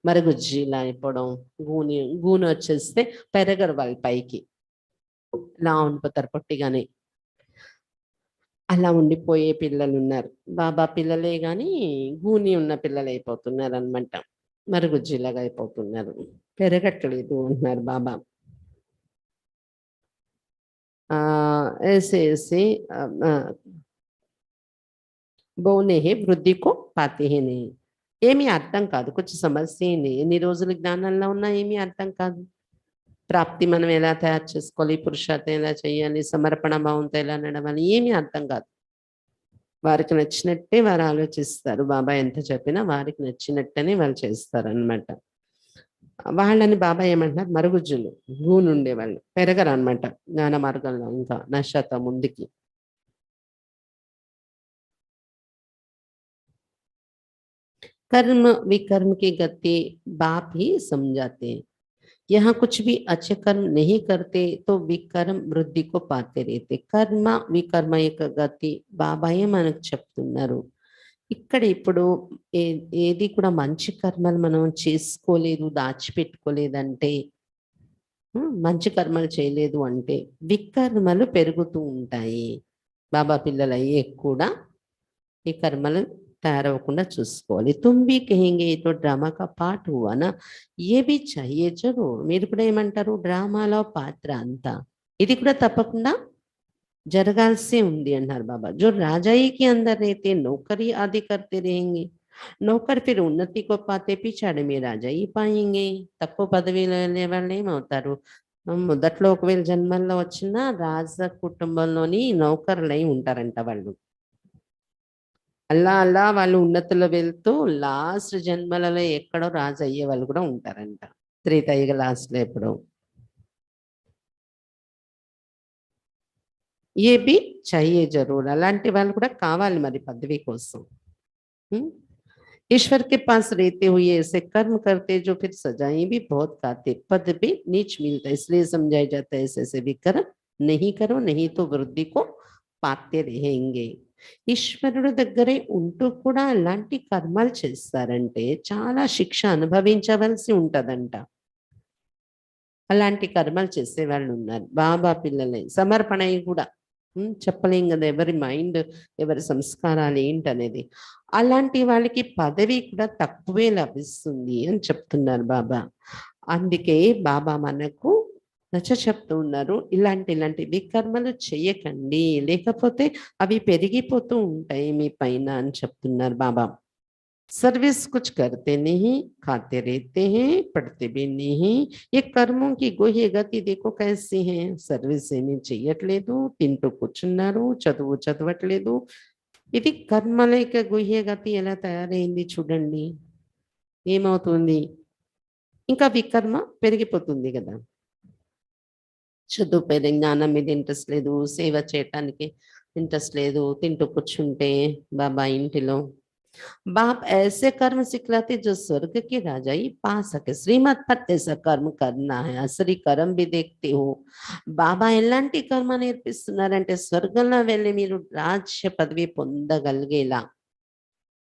A: మరుగుజ్జి ఇలా అయిపోవడం. గూని గూని వచ్చేస్తే పెరగరు వాళ్ళ పైకి, ఇలా ఉండిపోతారు పొట్టిగానే. అలా ఉండిపోయే పిల్లలు ఉన్నారు. బాబా పిల్లలే గాని గూని ఉన్న పిల్లలు అయిపోతున్నారు అనమాట. మరుగుజ్జిలాగా అయిపోతున్నారు, పెరగట్లేదు అంటున్నారు బాబా. ऐसे ऐसे బోనే హే వృద్ధికో పాతే హే నీ. ఏమీ అర్థం కాదు, కొంచెం సమస్య ఎన్ని రోజులు జ్ఞానంలో ఉన్నా ఏమీ అర్థం కాదు. ప్రాప్తి మనం ఎలా తయారు చేసుకోవాలి, పురుషార్థం ఎలా చేయాలి, సమర్పణ భావంతో ఎలా నడవాలి, ఏమీ అర్థం కాదు. వారికి నచ్చినట్టే వారు ఆలోచిస్తారు. బాబా ఎంత చెప్పినా వారికి నచ్చినట్టనే వాళ్ళు చేస్తారు అనమాట. వాళ్ళని బాబా ఏమంటున్నారు, మరుగుజ్జులు, గూనుండే వాళ్ళు, పెరగరు అనమాట జ్ఞాన మార్గంలో ఇంకా నశత ముందుకి. कर्म विकर्म की गति बाप ही समझाते हैं. यहाँ कुछ भी अच्छे कर्म नहीं करते तो विकर्म वृद्धि को पाते रहते. కర్మ వికర్మ యొక్క గతి బాబాయే మనకు చెప్తున్నారు. ఇక్కడ ఇప్పుడు ఏది కూడా మంచి కర్మలు మనం చేసుకోలేదు, దాచిపెట్టుకోలేదంటే, మంచి కర్మలు చేయలేదు అంటే వికర్మలు పెరుగుతూ ఉంటాయి. బాబా పిల్లలయ్యే కూడా ఈ కర్మలు తయారవ్వకుండా చూసుకోవాలి. तुम भी कहेंगे ये तो ड्रामा का पार्ट हुआ ना, ये भी चाहिए जरूर. మీరు కూడా ఏమంటారు, డ్రామాలో పాత్ర అంతా ఇది కూడా తప్పకుండా జరగాల్సి ఉంది అన్నారు బాబా. जो राजाई के अंदर रहते नौकरी आदि करते रहेंगे, నౌకర్ ఫిర్ ఉన్నతి కో పాతే పిछाड़ी में రాజాయి పాయేంగే. తక్కువ పదవిలో వెళ్ళే వాళ్ళు ఏమవుతారు, మొదట్లో ఒకవేళ జన్మల్లో వచ్చిన రాజ కుటుంబంలోని నౌకర్లై ఉంటారంట వాళ్ళు. అలా అలా వాళ్ళు ఉన్నతిలో వెళ్తూ లాస్ట్ జన్మలలో ఎక్కడో రాజు అయ్యే వాళ్ళు కూడా ఉంటారంట, త్రేతాయుగ లాస్ట్ లో ఎప్పుడో. ఏ బి चाहिए जरूर. అలాంటి వాళ్ళు కూడా కావాలి మరి పదవి కోసం. ईश्वर के पास रहते हुए ऐसे कर्म करते जो फिर सजाएं भी बहुत खाते, पद भी नीच मिलता है, इसलिए समझाया जाता है ऐसे ऐसे भी कर्म नहीं करो, नहीं तो वृद्धि को पाते रहेंगे. ఈశ్వరుడు దగ్గరే ఉంటూ కూడా అలాంటి కర్మలు చేస్తారంటే చాలా శిక్ష అనుభవించవలసి ఉంటదంట. అలాంటి కర్మలు చేసే వాళ్ళు ఉన్నారు. బాబా పిల్లలే సమర్పణ కూడా చెప్పలేం కదా, ఎవరి మైండ్ ఎవరి సంస్కారాలు ఏంటనేది. అలాంటి వాళ్ళకి పదవి కూడా తక్కువే లభిస్తుంది అని చెప్తున్నారు బాబా. అందుకే బాబా మనకు నచ్చ చెప్తూ ఉన్నారు, ఇలాంటి వికర్మలు చెయ్యకండి, లేకపోతే అవి పెరిగిపోతూ ఉంటాయి మీ పైన అని చెప్తున్నారు బాబా. सर्विस कुछ करते नहीं, खाते रहते हैं, पढ़ते भी नहीं. ये कर्मों की गोह्य गति देखो कैसी है. సర్వీస్ ఏమీ చెయ్యట్లేదు, తింటూ కూర్చున్నారు, చదువు చదవట్లేదు. ఇది కర్మల యొక్క గుహ్య గతి ఎలా తయారైంది చూడండి. ఏమవుతుంది, ఇంకా వికర్మ పెరిగిపోతుంది కదా. చదువు పైన జ్ఞానం మీద ఇంట్రెస్ట్ లేదు, సేవ చేయటానికి ఇంట్రెస్ట్ లేదు, తింటూ కూర్చుంటే బాబా ఇంటిలో. बाप ऐसे कर्म सिखलाते जो स्वर्ग के राजा ही पा सके. श्रीमत पर ऐसा कर्म करना है. असली कर्म भी देखते हो. బాబా ఎలాంటి కర్మ నేర్పిస్తున్నారంటే స్వర్గంలో వెళ్ళి మీరు రాజ్య పదవి పొందగలిగేలా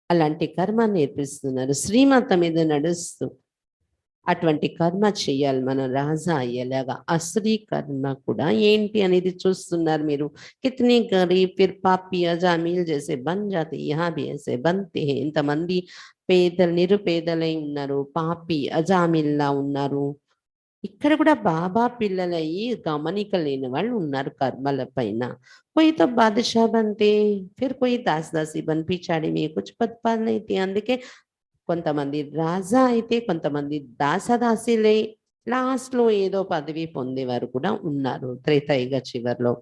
A: అలాంటి కర్మ నేర్పిస్తున్నారు. శ్రీమత మీద నడుస్తూ అటువంటి కర్మ చేయాలి మనం రాజా అయ్యేలాగా. అసలీ కర్మ కూడా ఏంటి అనేది చూస్తున్నారు మీరు. కితనీ గరీబ్ ఫిర్ పాపి అజామీల్ జైసే బన్ జాతే యహా భీ ఐసే బంతే హై. ఇంతమంది పేదలు నిరుపేదలై ఉన్నారు, పాపి అజామిల్లా ఉన్నారు. ఇక్కడ కూడా బాబా పిల్లలయ్యి గమనిక లేని వాళ్ళు ఉన్నారు కర్మల పైన. कोई तो बादशाह बनते, फिर कोई दास दासी बन पिछाड़ी में कुछ पद पाल नहीं थी. అందుకే కొంతమంది రాజా అయితే కొంతమంది దాసదాసీలై లాస్ట్ లో ఏదో పదవి పొందేవారు కూడా ఉన్నారు త్రేతాయుగ చివరిలో.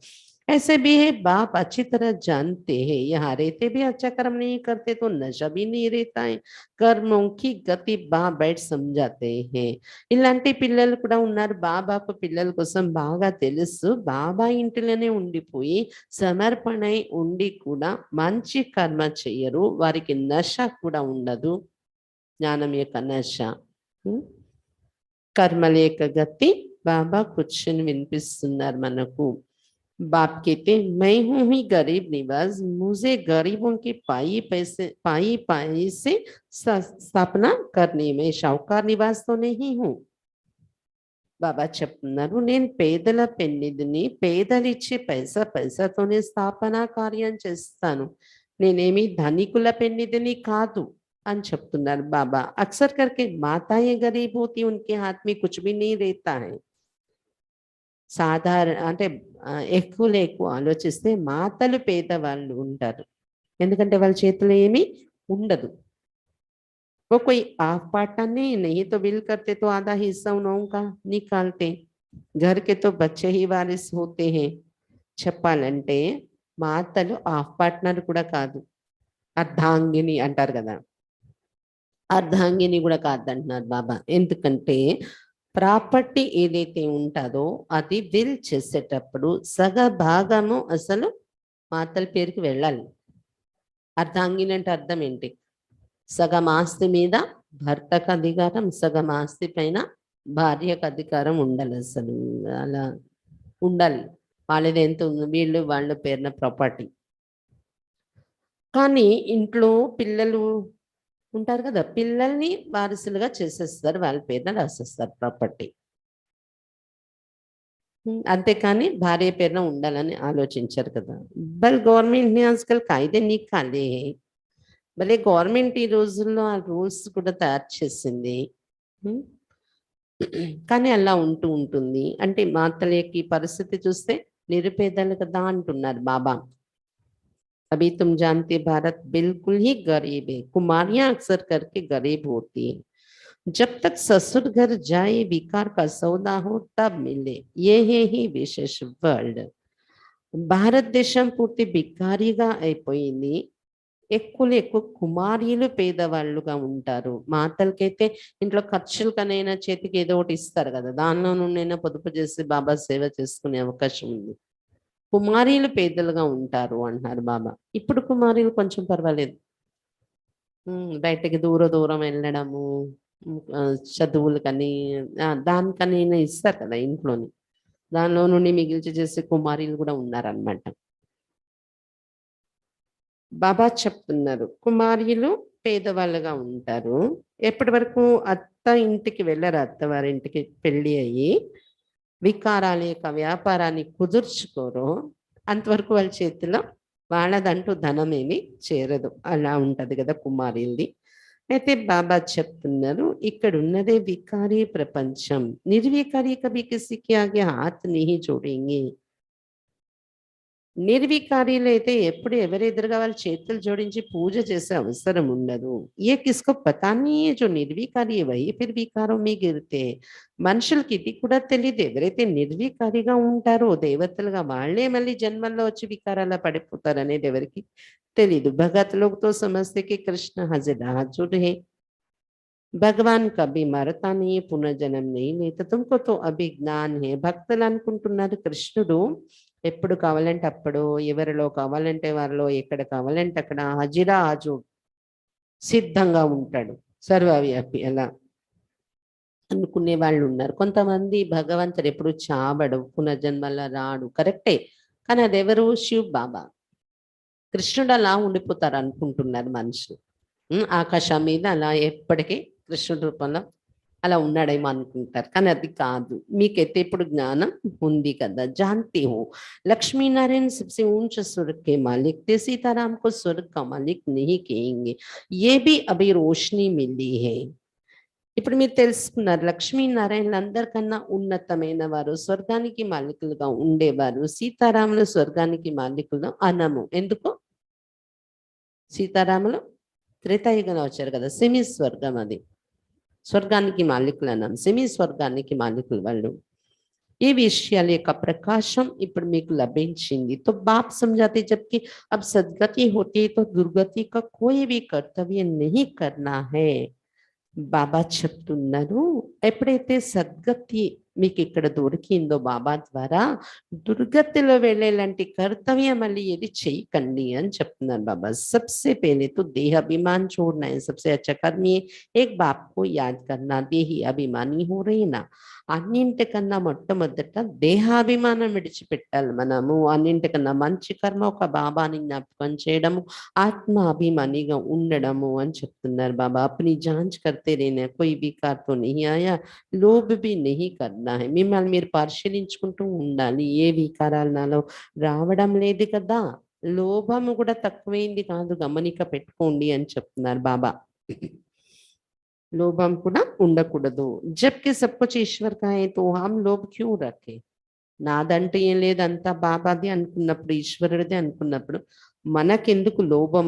A: ऐसे भी है बाप अच्छी तरह जानते हैं, यहाँ रहते भी अच्छा कर्म नहीं करते तो नशा भी नहीं रहता है. कर्मों की गति బాప్ బయట समझाते हैं. ఇలాంటి పిల్లలు కూడా ఉన్నారు. బాబాకు పిల్లల కోసం బాగా తెలుసు. బాబా ఇంటిలోనే ఉండిపోయి సమర్పణై ఉండి కూడా మంచి కర్మ చెయ్యరు. వారికి నశ కూడా ఉండదు, జ్ఞానం యొక్క నశ. కర్మల యొక్క గతి బాబా కూర్చొని వినిపిస్తున్నారు మనకు. बाप कहते मैं हूं ही गरीब निवास, मुझे गरीबों की पाई से स्थापना करने में शाहूकार निवास तो नहीं हूं. బాబా చెప్తున్నారు నేను పేదల పెన్నిధిని, పేదలిచ్చే పైసాతోనే స్థాపన కార్యం చేస్తాను, నేనేమి ధనికుల పెన్నిధిని కాదు అని చెప్తున్నారు బాబా. అక్సర్ करके माताएं गरीब होती, उनके हाथ में कुछ भी नहीं रहता है. సాధారణ అంటే ఎక్కువ ఆలోచిస్తే మాతలు పేదవాళ్ళు ఉంటారు, ఎందుకంటే వాళ్ళ చేతిలో ఏమీ ఉండదు. वो कोई आप पार्टनर नहीं तो बिल करते तो आधा हिस्सा उन्हों का निकालते. घर के तो बच्चे ही वारिस होते हैं. చెప్పాలంటే మాతలు ఆఫ్ పార్ట్నర్ కూడా కాదు, అర్ధాంగిని అంటారు కదా, అర్ధాంగిని కూడా కాదంటున్నారు బాబా. ఎందుకంటే ప్రాపర్టీ ఏదైతే ఉంటుందో అది విల్ చేసేటప్పుడు సగ భాగము అసలు మాతల పేరుకి వెళ్ళాలి. అర్ధాంగిని అంటే అర్థం ఏంటి? సగం ఆస్తి మీద భర్తకు అధికారం, సగం ఆస్తి పైన భార్యకు అధికారం ఉండాలి. అసలు అలా ఉండాలి. వాళ్ళది ఎంత ఉంది, వీళ్ళు వాళ్ళ పేరున ప్రాపర్టీ. కానీ ఇంట్లో పిల్లలు ఉంటారు కదా, పిల్లల్ని వారసులుగా చేసేస్తారు, వాళ్ళ పేరున రాసేస్తారు ప్రాపర్టీ. అంతేకాని భార్య పేరున ఉండాలని ఆలోచించారు కదా. బల్ గవర్నమెంట్ ని ఆజ్కల్ కాయిదే నికాలే, భలే గవర్నమెంట్ ఈ రోజుల్లో ఆ రూల్స్ కూడా తయారు చేసింది. కానీ అలా ఉంటుంది. అంటే మాతలకి పరిస్థితి చూస్తే నిరుపేదలు కదా అంటున్నారు బాబా. अभी तुम जानते भारत बिल्कुल ही गरीब है, कुमारियां अक्सर करके गरीब होती है. जब तक ससुर घर जाए विकार का सौदा हो तब मिले, ये है ही विशेष वर्ल्ड. భారతదేశం పూర్తి బికారిగా అయిపోయింది. ఎక్కువ కుమారీలు పేదవాళ్ళుగా ఉంటారు. మాతలకైతే ఇంట్లో ఖర్చులకనైనా చేతికి ఏదో ఒకటి ఇస్తారు కదా, దానిలో నుండైనా పొదుపు చేసి బాబా సేవ చేసుకునే అవకాశం ఉంది. కుమారీలు పేదలుగా ఉంటారు అంటున్నారు బాబా. ఇప్పుడు కుమారీలు కొంచెం పర్వాలేదు, బయటకి దూరం వెళ్ళడము, చదువులకని దానికని ఇస్తారు కదా ఇంట్లోని, దానిలో నుండి మిగిల్చి చేసే కుమారీలు కూడా ఉన్నారనమాట. బాబా చెప్తున్నారు కుమారీలు పేదవాళ్ళుగా ఉంటారు. ఎప్పటి వరకు అత్త ఇంటికి వెళ్ళరు, అత్తవారింటికి పెళ్లి అయ్యి వికారాల యొక్క వ్యాపారాన్ని కుదుర్చుకోరు, అంతవరకు వాళ్ళ చేతిలో వాళ్ళదంటూ ధనం ఏమి చేరదు. అలా ఉంటది కదా కుమారులది. అయితే బాబా చెప్తున్నారు ఇక్కడ ఉన్నదే వికారీ ప్రపంచం. నిర్వికారి కభీ కిసికి ఆగే హాత్ नहीं जोड़ेंगे. నిర్వికారీలు అయితే ఎప్పుడు ఎవరెదురుగా వాళ్ళ చేతులు జోడించి పూజ చేసే అవసరం ఉండదు. ఏ కిస్కో పతా नहीं है जो నిర్వికారి వై ఫిర్ వికారం మీ గిరితే. మనుషులకి ఇది కూడా తెలియదు, ఎవరైతే నిర్వికారిగా ఉంటారో దేవతలుగా వాళ్ళే మళ్ళీ జన్మల్లో వచ్చి వికారాల పడిపోతారు అనేది ఎవరికి తెలీదు. భగత్ లోగ్ తో సమస్తే కి కృష్ణ హజరాజుడ్ హే, భగవాన్ కభీ మరతా नहीं, పునర్జన్మ नहीं लेता, तुमको तो अभी ज्ञान है. భక్తులు అనుకుంటున్నారు కృష్ణుడు ఎప్పుడు కావాలంటే అప్పుడు, ఎవరిలో కావాలంటే వారిలో, ఎక్కడ కావాలంటే అక్కడ హజిరా హాజు సిద్ధంగా ఉంటాడు, సర్వవ్యాపి అలా అనుకునే వాళ్ళు ఉన్నారు. కొంతమంది భగవంతుడు ఎప్పుడు చావడు, పునర్జన్మల రాడు, కరెక్టే. కానీ అది ఎవరు? శివ్ బాబా. కృష్ణుడు అలా ఉండిపోతారు అనుకుంటున్నారు మనుషులు. ఆకాశం మీద అలా ఎప్పటికీ కృష్ణుడి రూపంలో అలా ఉన్నాడేమో అనుకుంటారు, కానీ అది కాదు. మీకైతే ఇప్పుడు జ్ఞానం ఉంది కదా, जानते हो लक्ष्मी नारायण सबसे ऊंचे स्वर्ग के मालिक थे, सीताराम को स्वर्ग का मालिक नहीं कहेंगे, ये भी अभी रोशनी मिली है. ఇప్పుడు మీరు తెలుసుకున్నారు, లక్ష్మీనారాయణలు అందరికన్నా ఉన్నతమైన వారు, స్వర్గానికి మాలికులుగా ఉండేవారు. సీతారాములు స్వర్గానికి మాలికులు అనము. ఎందుకు? సీతారాములు త్రేతాయుగంలో వచ్చారు కదా, సెమీ స్వర్గం అది. స్వర్గానికి మాలికులు అన్నాం, సెమీ స్వర్గానికి మాలికులు వాళ్ళు. ఈ విషయాల యొక్క ప్రకాశం ఇప్పుడు మీకు లభించింది. तो बाप समझाते जबकि अब सदगति होती है तो दुर्गति का कोई भी कर्तव्य नहीं करना है. బాబా చెప్తున్నారు, ఎప్పుడైతే సద్గతి మీకు ఇక్కడ దొరికిందో బాబా ద్వారా, దుర్గతిలో వెళ్ళేలాంటి కర్తవ్యం మళ్ళీ ఏది చేయకండి అని చెప్తున్నారు బాబా. सबसे पहले तो देह अभिमान छोड़ना है. सबसे अच्छा कर्म ये एक बाप को याद करना, देही अभिमानी हो रही ना. అన్నింటికన్నా మొట్టమొదట దేహాభిమానం విడిచిపెట్టాలి మనము. అన్నింటికన్నా మంచి కర్మ ఒక బాబాని జ్ఞాపకం చేయడము, ఆత్మ అభిమానిగా ఉండడము అని చెప్తున్నారు బాబా. अपनी जांच करते रहना, कोई विकार तो नहीं आया, लोभ भी नहीं करना है. మిమ్మల్ని మీరు పరిశీలించుకుంటూ ఉండాలి, ఏ వికారాలు నాలో రావడం లేదు కదా. లోభము కూడా తక్కువైంది కాదు, గమనిక పెట్టుకోండి అని చెప్తున్నారు బాబా. లోభం కూడా ఉండకూడదు. జబ్కి సబ్ కుచ్ ఈశ్వర్ కా హై తో హమ్ లోభ్ క్యూ రఖే. నాదంటే ఏం లేదు, అంతా బాబాది అనుకున్నప్పుడు, ఈశ్వరుడిది అనుకున్నప్పుడు మనకెందుకు లోభం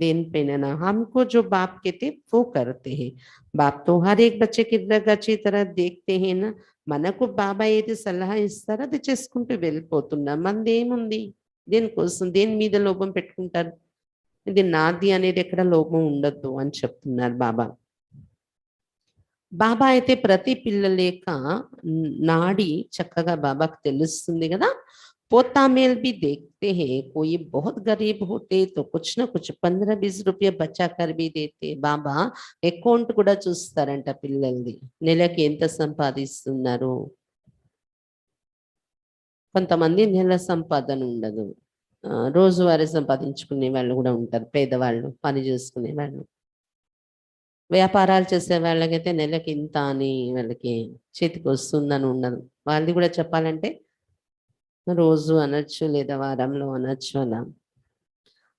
A: దేనిపైన? हमको जो बाप कहते वो करते हैं. बाप तो हर एक बच्चे की अच्छी तरह देखते हैं ना. మనకు బాబా ఏది సలహా ఇస్తారో అది చేసుకుంటూ వెళ్ళిపోతున్నాం. మనది ఏముంది? దేనికోసం, దేని మీద లోభం పెట్టుకుంటారు? ఇది నాది అనేది ఎక్కడ లోభం ఉండద్దు అని చెప్తున్నారు బాబా. బాబా అయితే ప్రతి పిల్లల యొక్క నాడి చక్కగా బాబాకు తెలుస్తుంది కదా. पोता मेल भी देखते हैं, कोई बहुत गरीब होते तो कुछ ना कुछ 15-20 रुपये बचा कर भी देते. బాబా అకౌంట్ కూడా చూస్తారంట పిల్లలది, నెలకి ఎంత సంపాదిస్తున్నారు. కొంతమంది నెల సంపాదన ఉండదు, రోజువారీ సంపాదించుకునే వాళ్ళు కూడా ఉంటారు, పేదవాళ్ళు, పని చేసుకునే వాళ్ళు. వ్యాపారాలు చేసే వాళ్ళకైతే నెలకి ఇంత అని వాళ్ళకి చేతికి వస్తుందని ఉండదు. వాళ్ళది కూడా చెప్పాలంటే రోజు అనొచ్చు, లేదా వారంలో అనొచ్చు అలా.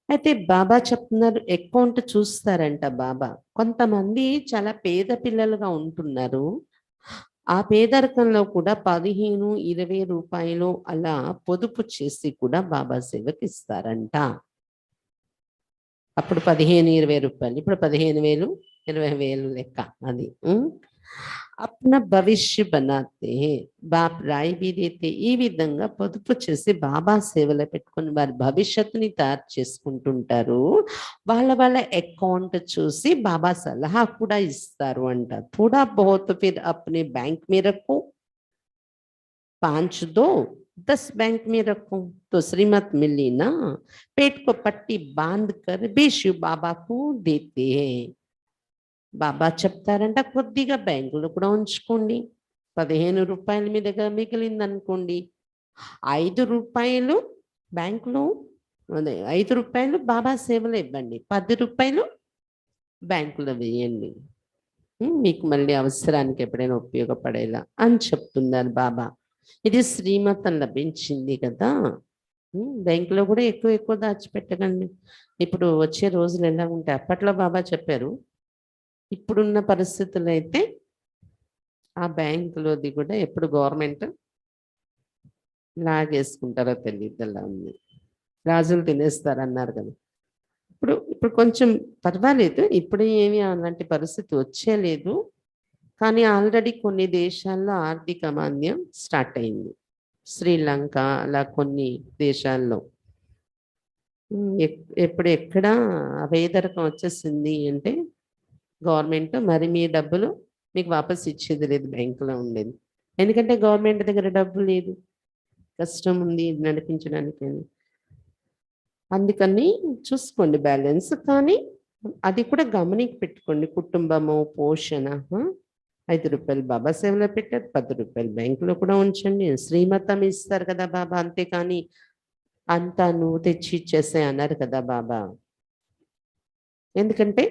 A: అయితే బాబా చెప్తున్నారు అకౌంట్ చూస్తారంట బాబా. కొంతమంది చాలా పేద పిల్లలుగా ఉంటున్నారు, ఆ పేదరికంలో కూడా 15-20 రూపాయలు అలా పొదుపు చేసి కూడా బాబా సేవకి ఇస్తారంట. అప్పుడు 15-20 రూపాయలు, ఇప్పుడు 15,000-20,000 లెక్క అది. अपना భవిష్య బనాతే బాప్ రాయి బి దేతే. ఈ విధంగా పొదుపు చేసి బాబా సేవలో పెట్టుకుని వారి భవిష్యత్తుని తయారు చేసుకుంటుంటారు. వాళ్ళ వాళ్ళ అకౌంట్ చూసి బాబా సలహా కూడా ఇస్తారు అంట. थोड़ा बहुत फिर अपने बैंक में रखो, 5 दो 10 बैंक में रखो तो श्रीमत मिली ना. पेट को पट्टी बांध कर भी शिव बाबा को देते हैं. బాబా చెప్తారంట కొద్దిగా బ్యాంకులో కూడా ఉంచుకోండి. 15 రూపాయలు మీ దగ్గర మిగిలింది అనుకోండి, 5 రూపాయలు బ్యాంకులో, అదే 5 రూపాయలు బాబా సేవలో ఇవ్వండి, 10 రూపాయలు బ్యాంకులో వేయండి, మీకు మళ్ళీ అవసరానికి ఎప్పుడైనా ఉపయోగపడేలా అని చెప్తున్నారు బాబా. ఇది శ్రీమతం లభించింది కదా. బ్యాంకులో కూడా ఎక్కువ ఎక్కువ దాచిపెట్టకండి. ఇప్పుడు వచ్చే రోజులు ఎలా ఉంటాయి? అప్పట్లో బాబా చెప్పారు, ఇప్పుడున్న పరిస్థితులు అయితే ఆ బ్యాంకులోది కూడా ఎప్పుడు గవర్నమెంట్ లాగేసుకుంటారో తెలియదు, అలా ఉంది. రాజులు తినేస్తారన్నారు కదా. ఇప్పుడు కొంచెం పర్వాలేదు, ఇప్పుడు ఏమి అలాంటి పరిస్థితి వచ్చేలేదు, కానీ ఆల్రెడీ కొన్ని దేశాల్లో ఆర్థిక మాంద్యం స్టార్ట్ అయింది. శ్రీలంక అలా కొన్ని దేశాల్లో ఎక్కడ పేదరికం వచ్చేసింది అంటే గవర్నమెంట్ మరి మీ డబ్బులు మీకు వాపస్ ఇచ్చేది లేదు, బ్యాంకులో ఉండేది. ఎందుకంటే గవర్నమెంట్ దగ్గర డబ్బు లేదు, కష్టం ఉంది నడిపించడానికి. అందుకని చూసుకోండి బ్యాలెన్స్, కానీ అది కూడా గమనిక పెట్టుకోండి. కుటుంబము పోషణ, 5 రూపాయలు బాబా సేవలో పెట్టారు, 10 రూపాయలు బ్యాంకులో కూడా ఉంచండి. శ్రీమతం ఇస్తారు కదా బాబా, అంతేకాని అంతా నువ్వు తెచ్చి ఇచ్చేసే అన్నారు కదా బాబా. ఎందుకంటే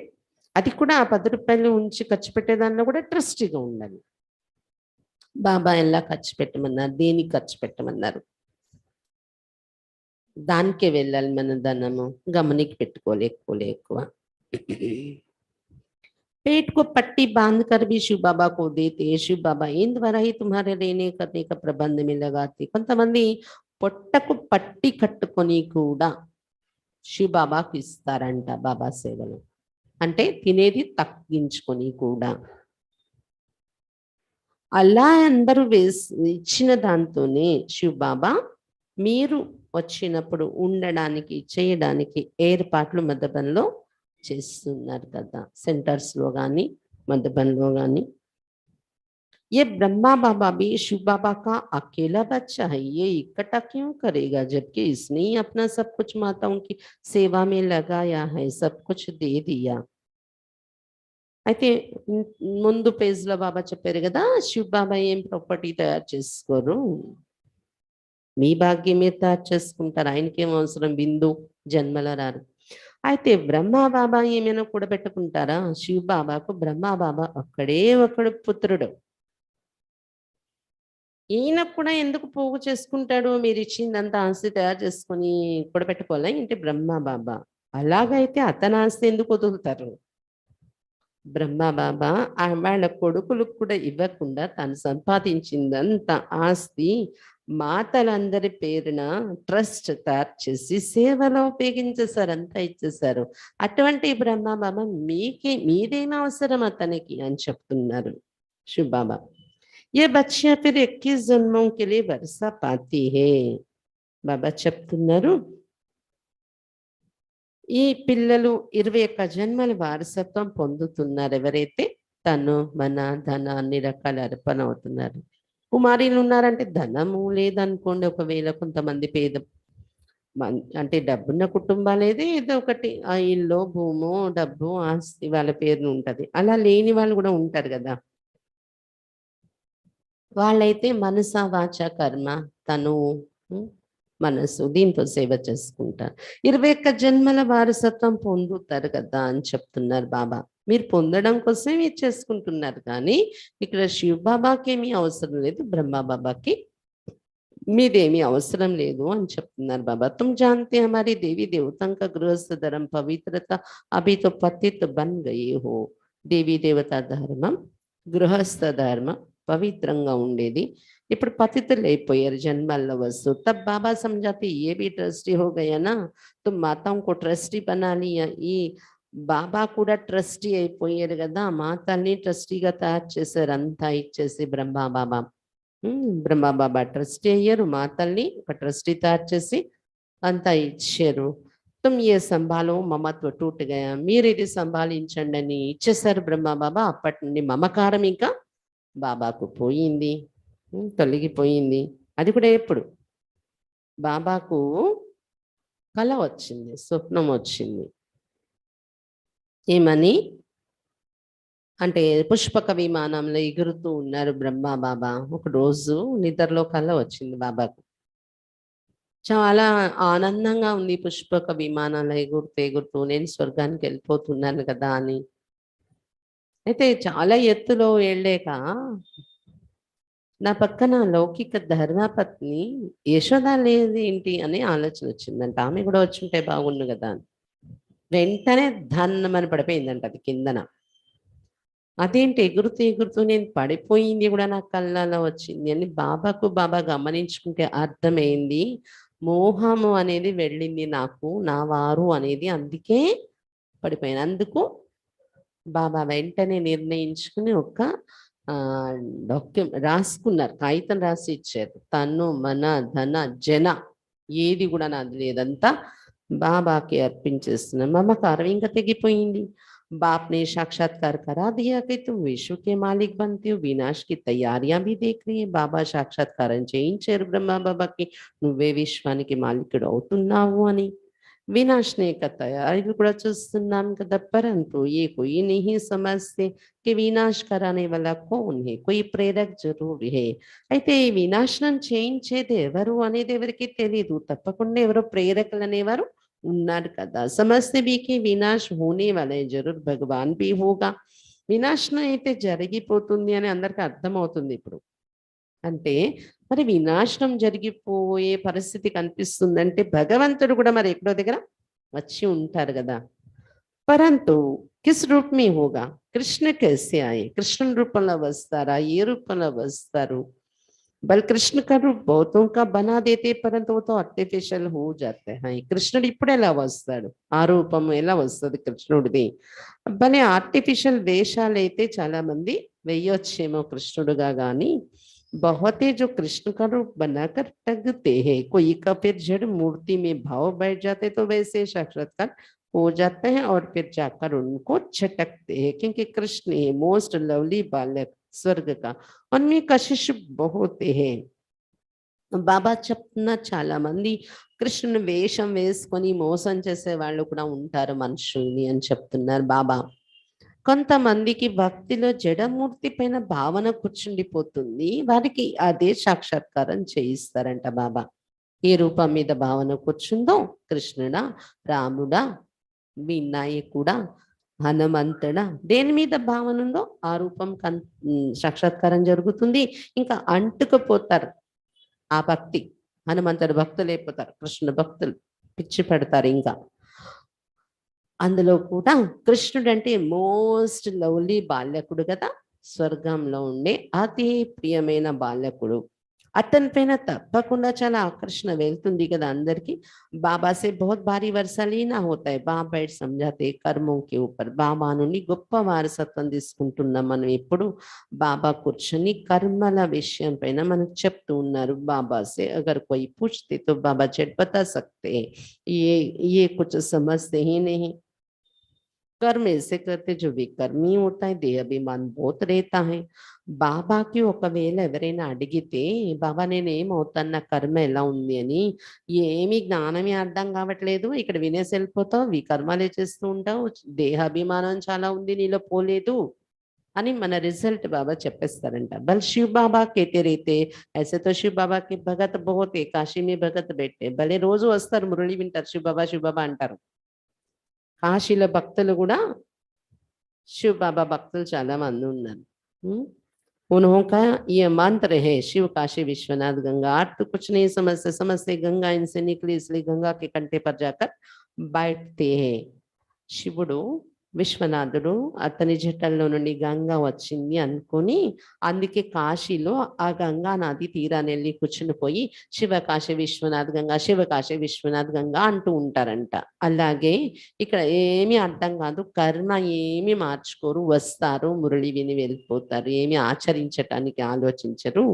A: అది కూడా ఆ 10 రూపాయలు ఉంచి ఖర్చు పెట్టే దానిలో కూడా ట్రస్టీగా ఉండాలి. బాబా ఎలా ఖర్చు పెట్టమన్నారు, దేనికి ఖర్చు పెట్టమన్నారు, దానికే వెళ్ళాలి మన ధనము. గమనికి పెట్టుకోవాలి ఎక్కువ. पेट को पट्टी बांध कर भी शिव बाबा को देते, शिव बाबा इन द्वारा ही तुम्हारे रहने करने का प्रबंध में लगाते. కొంతమంది పొట్టకు పట్టి కట్టుకొని కూడా శివ్ బాబాకు ఇస్తారంట బాబా సేవలు. అంటే తినేది తగ్గించుకొని కూడా. అలా అందరూ ఇచ్చిన దాంతోనే శివ్ బాబా మీరు వచ్చినప్పుడు ఉండడానికి చేయడానికి ఏర్పాట్లు మధుబన్లో చేస్తున్నారు కదా, సెంటర్స్లో కానీ మధుబన్లో కానీ. ये ब्रह्मा बाबा भी शिव बाबा का अकेला बच्चा है, ये इकट्ठा क्यों करेगा जबकि इसने ही अपना सब कुछ माताओं की सेवा में लगाया है, सब कुछ दे दिया. అయితే ముందు పేజ్లో బాబా చెప్పారు కదా, శివ్ బాబా ఏం ప్రాపర్టీ తయారు చేసుకోరు, మీ భాగ్యం మీరు తయారు చేసుకుంటారు, ఆయనకేం అవసరం, బిందు జన్మల రారు. అయితే బ్రహ్మా బాబా ఏమైనా కూడబెట్టుకుంటారా? శివ్ బాబాకు బ్రహ్మా బాబా ఒక్కడే ఒకడు పుత్రుడు. ఈయన కూడా ఎందుకు పోగు చేసుకుంటాడు? మీరు ఇచ్చిందంతా ఆస్తి తయారు చేసుకొని కూడబెట్టుకోవాలా ఏంటి బ్రహ్మా బాబా? అలాగైతే అతని ఆస్తి ఎందుకు వదులుతారు? బ్రహ్మ బాబా వాళ్ళ కొడుకులకు కూడా ఇవ్వకుండా తను సంపాదించిందంత ఆస్తి మాతలందరి పేరున ట్రస్ట్ తయారు చేసి సేవలో ఉపయోగించేశారు, అంతా ఇచ్చేశారు. అటువంటి బ్రహ్మ బాబా మీదేం అవసరం అతనికి అని చెప్తున్నారు శివ్ బాబా. ఏ బచ్చియా ఫిర్ 21 జన్మం కే లియే వరసా పాతీ హై. బాబా చెప్తున్నారు, ఈ పిల్లలు 21 జన్మల వారసత్వం పొందుతున్నారు ఎవరైతే తను మన ధన అన్ని రకాల అర్పణ అవుతున్నారు. కుమారీలు ఉన్నారంటే ధనము లేదనుకోండి, ఒకవేళ కొంతమంది పేద అంటే డబ్బున్న కుటుంబాలేదే ఏదో ఒకటి ఆ ఇల్లు భూమో డబ్బు ఆస్తి వాళ్ళ పేరున ఉంటది. అలా లేని వాళ్ళు కూడా ఉంటారు కదా, వాళ్ళైతే మనస వాచ కర్మ తను మనసు దీంతో సేవ చేసుకుంటారు. 21 జన్మల వారసత్వం పొందుతారు కదా అని చెప్తున్నారు బాబా. మీరు పొందడం కోసం మీరు చేసుకుంటున్నారు, కానీ ఇక్కడ శివ్ బాబాకి ఏమీ అవసరం లేదు, బ్రహ్మ బాబాకి మీదేమీ అవసరం లేదు అని చెప్తున్నారు బాబా. తుమ్ జాన్తే హమారీ దేవి దేవతాం కా గృహస్థ ధర్మ పవిత్రత అభి తో పతిత్ బన్ గయే హో. దేవీ దేవత ధర్మం గృహస్థ ధర్మం పవిత్రంగా ఉండేది, ఇప్పుడు పతితులు అయిపోయారు జన్మల్లో వస్తూ. తబ్ బాబా సమझाते ये भी ट्रस्टी हो गया ना, तुम माताओं को ट्रस्टी बना लिया. ఈ బాబా కూడా ట్రస్టీ అయిపోయారు కదా, మాతల్ని ట్రస్టీగా తయారు చేశారు, అంతా ఇచ్చేసి బ్రహ్మ బాబా. బ్రహ్మ బాబా ట్రస్టీ అయ్యారు, మాతల్ని ఒక ట్రస్టీ తయారు చేసి అంతా ఇచ్చారు. తుమ్ ఏ సంభాలో మమత్వ టూట్ గయా, మీరు ఇది సంభాలించండి అని ఇచ్చేసారు బ్రహ్మ బాబా. అప్పటి నుండి మమకారం ఇంకా బాబాకు పోయింది, తొలగిపోయింది. అది కూడా ఎప్పుడు బాబాకు కళ వచ్చింది, స్వప్నం వచ్చింది. ఏమని అంటే పుష్పక విమానంలో ఎగురుతూ ఉన్నారు బ్రహ్మ బాబా. ఒక రోజు నిద్రలో కళ వచ్చింది బాబాకు, చాలా ఆనందంగా ఉంది, పుష్పక విమానంలో ఎగురుతూ నేను స్వర్గానికి వెళ్ళిపోతున్నాను కదా అని. అయితే చాలా ఎత్తులో వెళ్ళాక నా పక్కన లౌకిక ధర్మపత్ని యశోద లేదు ఏంటి అనే ఆలోచన వచ్చిందంట. ఆమె కూడా వచ్చి ఉంటే బాగుండు కదా అని. వెంటనే ధన్నమని పడిపోయిందంట అది కిందన. అదేంటి ఎగురుతూ నేను పడిపోయింది కూడా నా కళ్ళలో వచ్చింది అని బాబాకు బాబా గమనించుకుంటే అర్థమైంది, మోహము అనేది వెళ్ళింది నాకు, నా వారు అనేది, అందుకే పడిపోయాను. అందుకు బాబా వెంటనే నిర్ణయించుకుని ఒక రాసుకున్నారు, కాగితం రాసి ఇచ్చారు. తను మన ధన జన ఏది కూడా నాది లేదంతా బాబాకి అర్పించేస్తున్నాను. మమకారం ఇంకా తెగిపోయింది. बाप ने साक्षात्कार करा दिया कि तुम विश्व के मालिक बनते हो, विनाश की तैयारियां भी देख रही है. బాబా సాక్షాత్కారం చేయించారు బ్రహ్మ బాబాకి, నువ్వే విశ్వానికి మాలికుడు అవుతున్నావు అని. विनाशने का तैयारी కూడా చూస్తున్నాం కదా. परंतु ये कोई नहीं समझते कि विनाश कराने वाला कौन है, कोई प्रेरक जरूर है. అయితే ఈ వినాశనం చేయించేది ఎవరు అనేది ఎవరికి తెలియదు. తప్పకుండా ఎవరో ప్రేరకులు అనేవారు ఉన్నారు కదా. సమస్య వీకి వినాశ్ హోనే వాలే జరూర్ భగవాన్ भी होगा. వినాశనం అయితే జరిగిపోతుంది అని అందరికి అర్థమవుతుంది ఇప్పుడు. అంటే మరి వినాశనం జరిగిపోయే పరిస్థితి కనిపిస్తుందంటే భగవంతుడు కూడా మరి ఎక్కడో దగ్గర వచ్చి ఉంటారు కదా. పరంతు కిస్ రూప్ మీ హోగా, కృష్ణ कैसे आए, కృష్ణుని రూపంలో వస్తారా, ఏ రూపంలో వస్తారు? బల్ కృష్ణ का रूप बहुतों का बना देते परंतु वो तो आर्टिफिशियल हो जाते हैं. కృష్ణుడు ఇప్పుడు ఎలా వస్తాడు, ఆ రూపం ఎలా వస్తుంది కృష్ణుడిది? భలే ఆర్టిఫిషియల్ వేషాలు అయితే చాలా మంది వేయొచ్చేమో కృష్ణుడుగా గాని, बहुते जो कृष्ण का रूप बनाकर टंगते हैं, कोई का फिर जड़ मूर्ति में भाव बैठ जाते तो वैसे साक्षात्कार हो जाते हैं और फिर जाकर उनको छटकते हैं, क्योंकि कृष्ण है मोस्ट लवली बालक स्वर्ग का, उनमें कशिश बहुत है. బాబా చెప్తున్న చాలా మంది కృష్ణుని వేషం వేసుకొని మోసం చేసే వాళ్ళు కూడా ఉంటారు మనుషుల్ని అని చెప్తున్నారు బాబా. కొంతమందికి భక్తిలో జడమూర్తి పైన భావన కూర్చుండిపోతుంది, వారికి అదే సాక్షాత్కారం చేయిస్తారంట బాబా. ఏ రూపం మీద భావన కూర్చుందో, కృష్ణుడా, రాముడా, వినాయకుడా, హనుమంతుడా, దేని మీద భావన ఉందో ఆ రూపం సాక్షాత్కారం జరుగుతుంది. ఇంకా అంటుకుపోతారు ఆ భక్తి. హనుమంతుడు భక్తులు అయిపోతారు, కృష్ణ భక్తులు పిచ్చి పెడతారు. ఇంకా అందులో కూడా కృష్ణుడు అంటే మోస్ట్ లవ్లీ బాల్యకుడు కదా, స్వర్గంలో ఉండే అతి ప్రియమైన బాల్యకుడు. అతని పైన తప్పకుండా చాలా ఆకర్షణ వెళ్తుంది కదా అందరికి. బాబా సే బహుత్ భారీ వర్షాలీనా హోతాయి. బాబా బయట సమझाते కర్మం కే ఊపర్. బాబా నుండి గొప్ప వారసత్వం తీసుకుంటున్నాం మనం. ఎప్పుడు బాబా కూర్చొని కర్మల విషయం పైన మనకు చెప్తూ ఉన్నారు. బాబా సే అగర్ కోయి పూछते तो बाबा झट बता सकते हैं, ये कुछ समझते ही नहीं. कर्म ऐसे करते जो विकर्मी होता है, देह अभिमान बहुत रहता है. బాబాకి ఒకవేళ ఎవరైనా అడిగితే బాబా నేనేమవుతాను, నా కర్మ ఎలా ఉంది అని, ఏమి జ్ఞానమే అర్థం కావట్లేదు, ఇక్కడ వినేసి వెళ్ళిపోతావు, ఈ కర్మలే చేస్తూ ఉంటావు, దేహాభిమానం చాలా ఉంది నీలో పోలేదు అని మన రిజల్ట్ బాబా చెప్పేస్తారంట. బల్ శివ్ బాబా కేతే రేతే ऐसे तो शिव बाबा के भगत बहुत है, काशी में भगत बैठे భలే రోజు వస్తారు, మురళి వింటారు, శివ్ బాబా అంటారు. కాశీలో భక్తులు కూడా శివ్ బాబా భక్తులు చాలా మంది ఉన్నారు. उन्होंने ये मंत्र है, शिव काशी विश्वनाथ गंगा, अर्थ कुछ नहीं समझते, समझते गंगा इनसे निकली इसलिए गंगा के कंठे पर जाकर बैठते हैं. శివుడు విశ్వనాథుడు అతని జటల్లో నుండి గంగా వచ్చింది అనుకొని, అందుకే కాశీలో ఆ గంగా నది తీరాన్ని వెళ్ళి కూర్చుని పోయి శివ కాశీ విశ్వనాథ్ గంగా, శివ కాశీ విశ్వనాథ్ గంగా అంటూ ఉంటారంట. అలాగే ఇక్కడ ఏమీ అర్థం కాదు, కర్మ ఏమి మార్చుకోరు, వస్తారు, మురళి విని వెళ్ళిపోతారు, ఏమి ఆచరించటానికి ఆలోచించరు,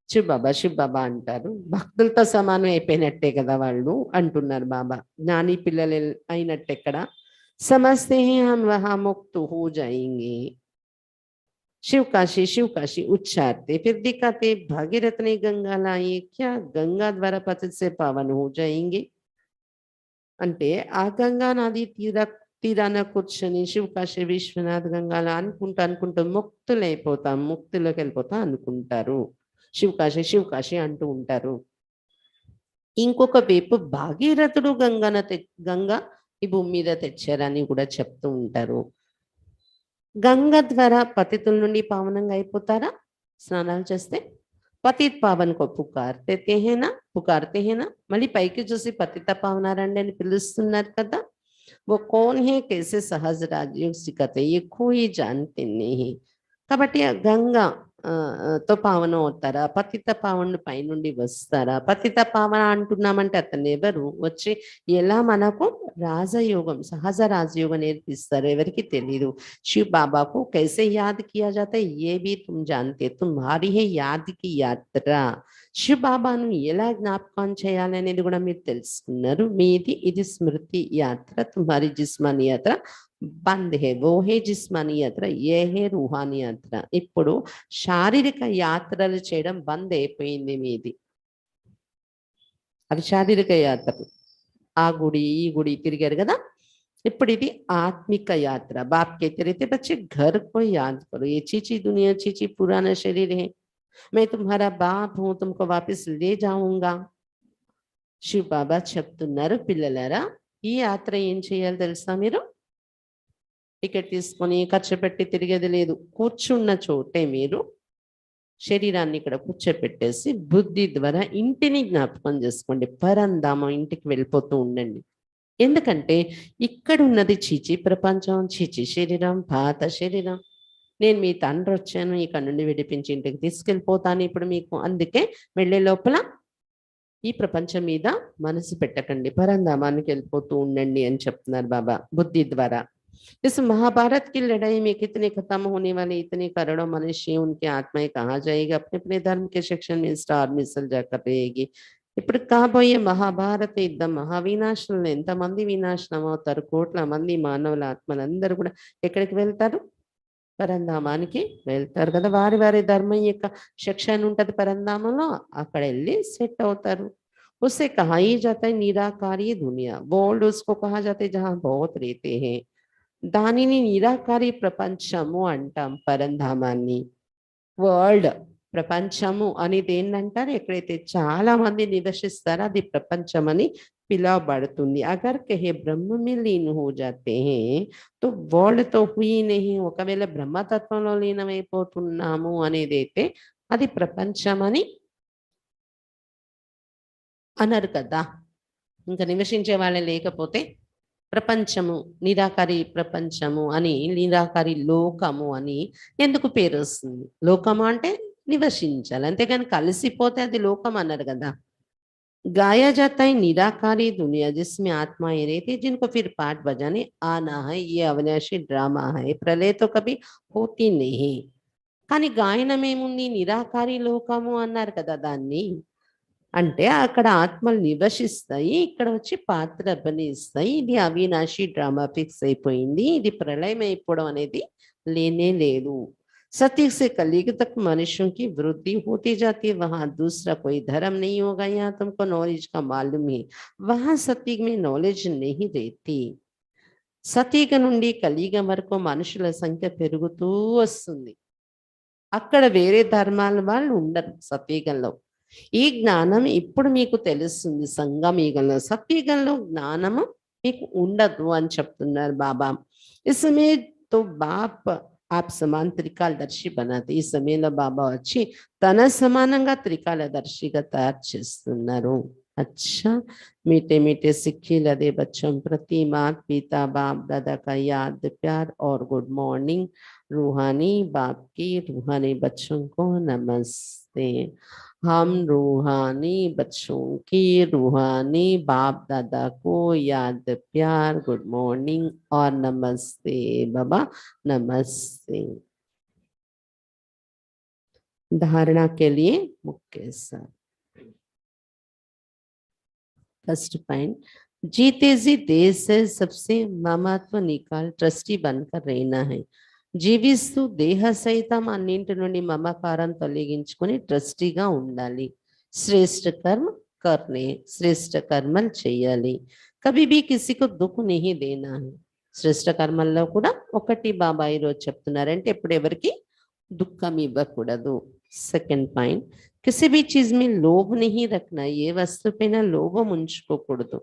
A: శివ్ బాబా అంటారు. భక్తులతో సమానం అయిపోయినట్టే కదా వాళ్ళు అంటున్నారు బాబా. జ్ఞాని పిల్లలు అయినట్టెక్కడ, समझते हैं हम वहां मुक्त हो जाएंगे. शिव काशी उच्चारते फिर दिखाते, भागीरथ ने गंगा लाई, क्या गंगा द्वारा पतित से पावन हो जाएंगे. అంటే ఆ గంగా నది తీరాన కూర్చొని శివ కాశీ విశ్వనాథ్ గంగాలా అనుకుంటూ ముక్తిలోకి వెళ్ళిపోతాం అనుకుంటారు. శివ కాశీ అంటూ ఉంటారు. ఇంకొక వైపు భాగీరథుడు గంగా ఈ భూమి మీద తెచ్చారని కూడా చెప్తూ ఉంటారు. గంగ ద్వారా పతితుల నుండి పావనంగా అయిపోతారా స్నానాలు చేస్తే? పతిత్ పావన్ కో పుకార్తే హేనా, మళ్ళీ పైకి చూసి పతిత పావనారండి అని పిలుస్తున్నారు కదా. वो कौन है, कैसे सहज राजयोग सिखाते, ये कोई जानते नहीं. కాబట్టి ఆ గంగా తో పావనం అవుతారా, పతిత పావనుడు పైనుండి వస్తారా? పతిత పావన అంటున్నామంటే అతను ఎవరు, వచ్చి ఎలా మనకు రాజయోగం, సహజ రాజయోగం నేర్పిస్తారు, ఎవరికి తెలీదు. शिव बाबा को कैसे याद किया जाता है ये भी तुम जानते, तुम्हारी है याद की यात्रा. శివ్ బాబాను ఎలా జ్ఞాపకం చేయాలనేది కూడా మీరు తెలుసుకున్నారు. మీది ఇది స్మృతి యాత్ర, తుమ్హారీ జిస్మాని యాత్ర బంద్ హే, वो है जिस्मानी యాత్ర, ये है रूहानी యాత్ర. ఇప్పుడు శారీరక యాత్రలు చేయడం బంద్ అయిపోయింది మీది. అది శారీరక యాత్రలు, ఆ గుడి ఈ గుడి తిరిగారు కదా. ఇప్పుడు ఇది ఆత్మిక యాత్ర. बाप कहते रहते बच्चे घर को याद करो, ये चीची दुनिया चीची पुराना शरीर है, मैं तुम्हारा बाप हूं, तुमको वापस ले जाऊंगा. శివ బాబా చెప్తున్నారు, పిల్లలారా ఈ యాత్ర ఏం చేయాలి తెలుసా? మీరు టికెట్ తీసుకొని ఖర్చు పెట్టి తిరిగేది లేదు. కూర్చున్న చోటే మీరు శరీరాన్ని ఇక్కడ కూర్చోపెట్టేసి బుద్ధి ద్వారా ఇంటిని జ్ఞాపకం చేసుకోండి. పరంధామం ఇంటికి వెళ్ళిపోతూ ఉండండి. ఎందుకంటే ఇక్కడ ఉన్నది చీచి ప్రపంచం, చీచి శరీరం, పాత శరీరం. నేను మీ తండ్రి వచ్చాను, ఇక్కడ నుండి విడిపించి ఇంటికి తీసుకెళ్ళిపోతాను ఇప్పుడు మీకు. అందుకే వెళ్ళే లోపల ఈ ప్రపంచం మీద మనసు పెట్టకండి, పరంధామానికి వెళ్ళిపోతూ ఉండండి అని చెప్తున్నారు బాబా బుద్ధి ద్వారా. इस महाभारत की लड़ाई में कितने खत्म होने वाले, इतने करोड़ों मनुष्य उनकी आत्माएं कहाँ जाएगी? अपने अपने धर्म के सेक्शन में स्टार मिसल जाकर रहेगी. ఇప్పుడు కాబోయే మహాభారత యుద్ధం మహావినాశనంలో ఎంతమంది వినాశనం అవుతారు? కోట్ల మంది మానవుల ఆత్మలందరూ కూడా ఎక్కడికి వెళ్తారు? పరంధామానికి వెళ్తారు కదా. వారి వారి ధర్మం యొక్క సెక్షన్ ఉంటది పరంధామంలో, అక్కడ వెళ్ళి సెట్ అవుతారు. उससे कहा ही जाता है निराकारी दुनिया, वर्ल्ड उसको कहा जाता है जहाँ बहुत रहते हैं. దానిని నిరాకారి ప్రపంచము అంటాం, పరంధామాన్ని. వరల్డ్ ప్రపంచము అనేది ఏంటంటారు? ఎక్కడైతే చాలా మంది నివసిస్తారో అది ప్రపంచం అని పిలవబడుతుంది. అగర్ కహే బ్రహ్మ మే లీన్ హో జాతే హే తో వరల్డ్ తో హుయి నహి. ఒకవేళ బ్రహ్మతత్వంలో లీనమైపోతున్నాము అనేది అయితే అది ప్రపంచం అని అనరు కదా. ఇంకా నివసించే వాళ్ళే లేకపోతే ప్రపంచము, నిరాకారి ప్రపంచము అని, నిరాకారి లోకము అని ఎందుకు పేరు వస్తుంది? లోకము అంటే నివసించాలి, అంతేగాని కలిసిపోతే అది లోకం అన్నారు కదా. गाया जाता है निराकारी दुनिया जिसमें आत्माएं रहती है जिनको फिर पाठ बजाने आना है. ये अविनाशी ड्रामा है, प्रलय तो कभी होती नहीं. కానీ గాయనం ఏముంది? నిరాకారి లోకము అన్నారు కదా దాన్ని. అంటే అక్కడ ఆత్మలు నివసిస్తాయి, ఇక్కడ వచ్చి పాత్ర అభినయిస్తాయి. ఇది అవినాశి డ్రామా ఫిక్స్ అయిపోయింది. ఇది ప్రళయం అయిపోవడం అనేది లేనే లేదు. सत्य से कलयुग तक मनुष्यों की वृद्धि होती जाती है. वहां दूसरा कोई धर्म नहीं होगा. यहाँ तुमको नॉलेज का मालूम है, वहां सत्य में नॉलेज नहीं रहती. సతీగ నుండి కలియుగం వరకు మనుషుల సంఖ్య పెరుగుతూ వస్తుంది. అక్కడ వేరే ధర్మాల వాళ్ళు ఉండరు సతీగంలో. ఈ జ్ఞానం ఇప్పుడు మీకు తెలుస్తుంది సంగమయుగంలో. సత్యుగంలో జ్ఞానము మీకు ఉండదు అని చెప్తున్నారు బాబా. ఈ సమయంతో బాప్ ఆప్ సమాన్ త్రికాలదర్శి బనాతే. ఈ సమయంలో బాబా వచ్చి తన సమానంగా త్రికాలదర్శిగా తయారు చేస్తున్నారు. अच्छा, मीठे मीठे सिक्के लदे बच्चों प्रति मात पिता बाप दादा का याद प्यार और गुड मॉर्निंग. रूहानी बाप की रूहानी बच्चों को नमस्ते. हम रूहानी बच्चों की रूहानी बाप दादा को याद प्यार, गुड मॉर्निंग और नमस्ते बाबा, नमस्ते. धारणा के लिए मुख्य सर. फर्स्ट पॉइंट, जीते जी देश से सबसे ममत्व निकाल ट्रस्टी बनकर रहना है. జీవిస్తూ దేహ సహితం అన్నింటి నుండి మమకారం తొలగించుకొని ట్రస్టీగా ఉండాలి. శ్రేష్ఠ కర్మ కర్నే, శ్రేష్ఠ కర్మలు చేయాలి. కభీ భీ కిసికో దుఃఖ్ నహీ దేనా హై. శ్రేష్ఠ కర్మల్లో కూడా ఒకటి బాబా ఈరోజు చెప్తున్నారంటే ఎప్పుడు ఎవరికి దుఃఖం ఇవ్వకూడదు. సెకండ్ పాయింట్, किसी भी चीज में लोभ नहीं रखना. ये वस्तु पे ना लोभ ఉంచుకోకూడదు.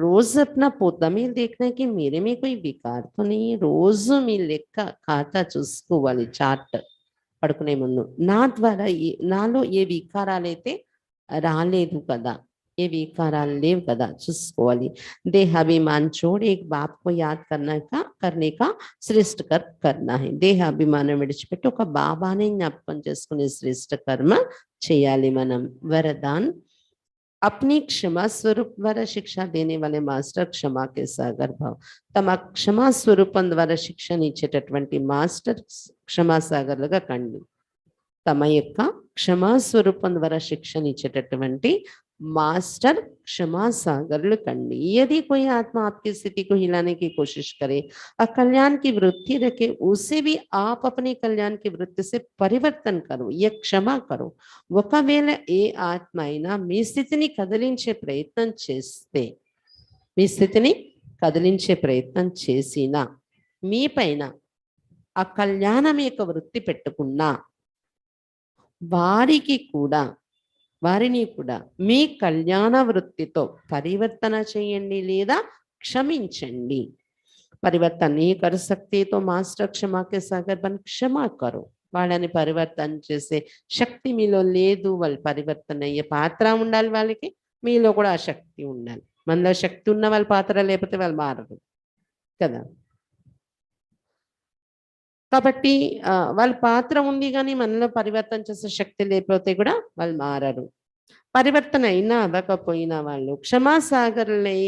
A: रोज अपना पोता में देखना कि मेरे में कोई विकार तो नहीं. रोज మీ లెక్క ఖాతా చూసుకోవాలి చార్ట్ పడుకునే ముందు. నా ద్వారా నాలో ఏ వికారాలైతే రాలేదు కదా, ఏ వికారాలు లేవు కదా చూసుకోవాలి. देहाभिमान छोड़ एक बाप को याद करने का శ్రేష్ఠ కర్మ करना है. దేహాభిమానం విడిచిపెట్టి ఒక బాబాని జ్ఞాపకం చేసుకునే శ్రేష్ఠ కర్మ చేయాలి మనం. వరదాన్, अपनी क्षमा स्वरूप द्वारा शिक्षा देने वाले मास्टर क्षमा के सागर भाव. తమ క్షమా స్వరూపం ద్వారా శిక్షణ ఇచ్చేటటువంటి మాస్టర్ క్షమా సాగర్లుగా కండి. తమ యొక్క క్షమా స్వరూపం ద్వారా శిక్షణ ఇచ్చేటటువంటి मास्टर क्षमा सागर कंडी. यदि कोई आत्मा आपकी स्थिति को हिलाने की कोशिश करे और कल्याण की वृत्ति रखे, उसे भी आप अपने कल्याण की वृत्ति से परिवर्तन करो, ये क्षमा करो. ఒకవేళ ఏ ఆత్మ అయినా మీ స్థితిని కదిలించే ప్రయత్నం చేస్తే, మీ స్థితిని కదిలించే ప్రయత్నం చేసినా, మీ పైన ఆ కళ్యాణం యొక్క వృత్తి పెట్టుకున్నా, వారికి కూడా వారిని కూడా మీ కళ్యాణ వృత్తితో పరివర్తన చేయండి లేదా క్షమించండి. परिवर्तन नहीं कर सकते तो మాస్టర్ క్షమా కే సాగర్ బన్ క్షమా కరో. వాళ్ళని పరివర్తన చేసే శక్తి మీలో లేదు. వాళ్ళు పరివర్తన అయ్యే పాత్ర ఉండాలి వాళ్ళకి, మీలో కూడా ఆ శక్తి ఉండాలి. మనలో శక్తి ఉన్న వాళ్ళ పాత్ర లేకపోతే వాళ్ళు మారరు కదా. కాబట్టి వాళ్ళ పాత్ర ఉంది కానీ మనలో పరివర్తన చేసే శక్తి లేకపోతే కూడా వాళ్ళు మారరు. పరివర్తన అయినా అవ్వకపోయినా వాళ్ళు క్షమాసాగరులై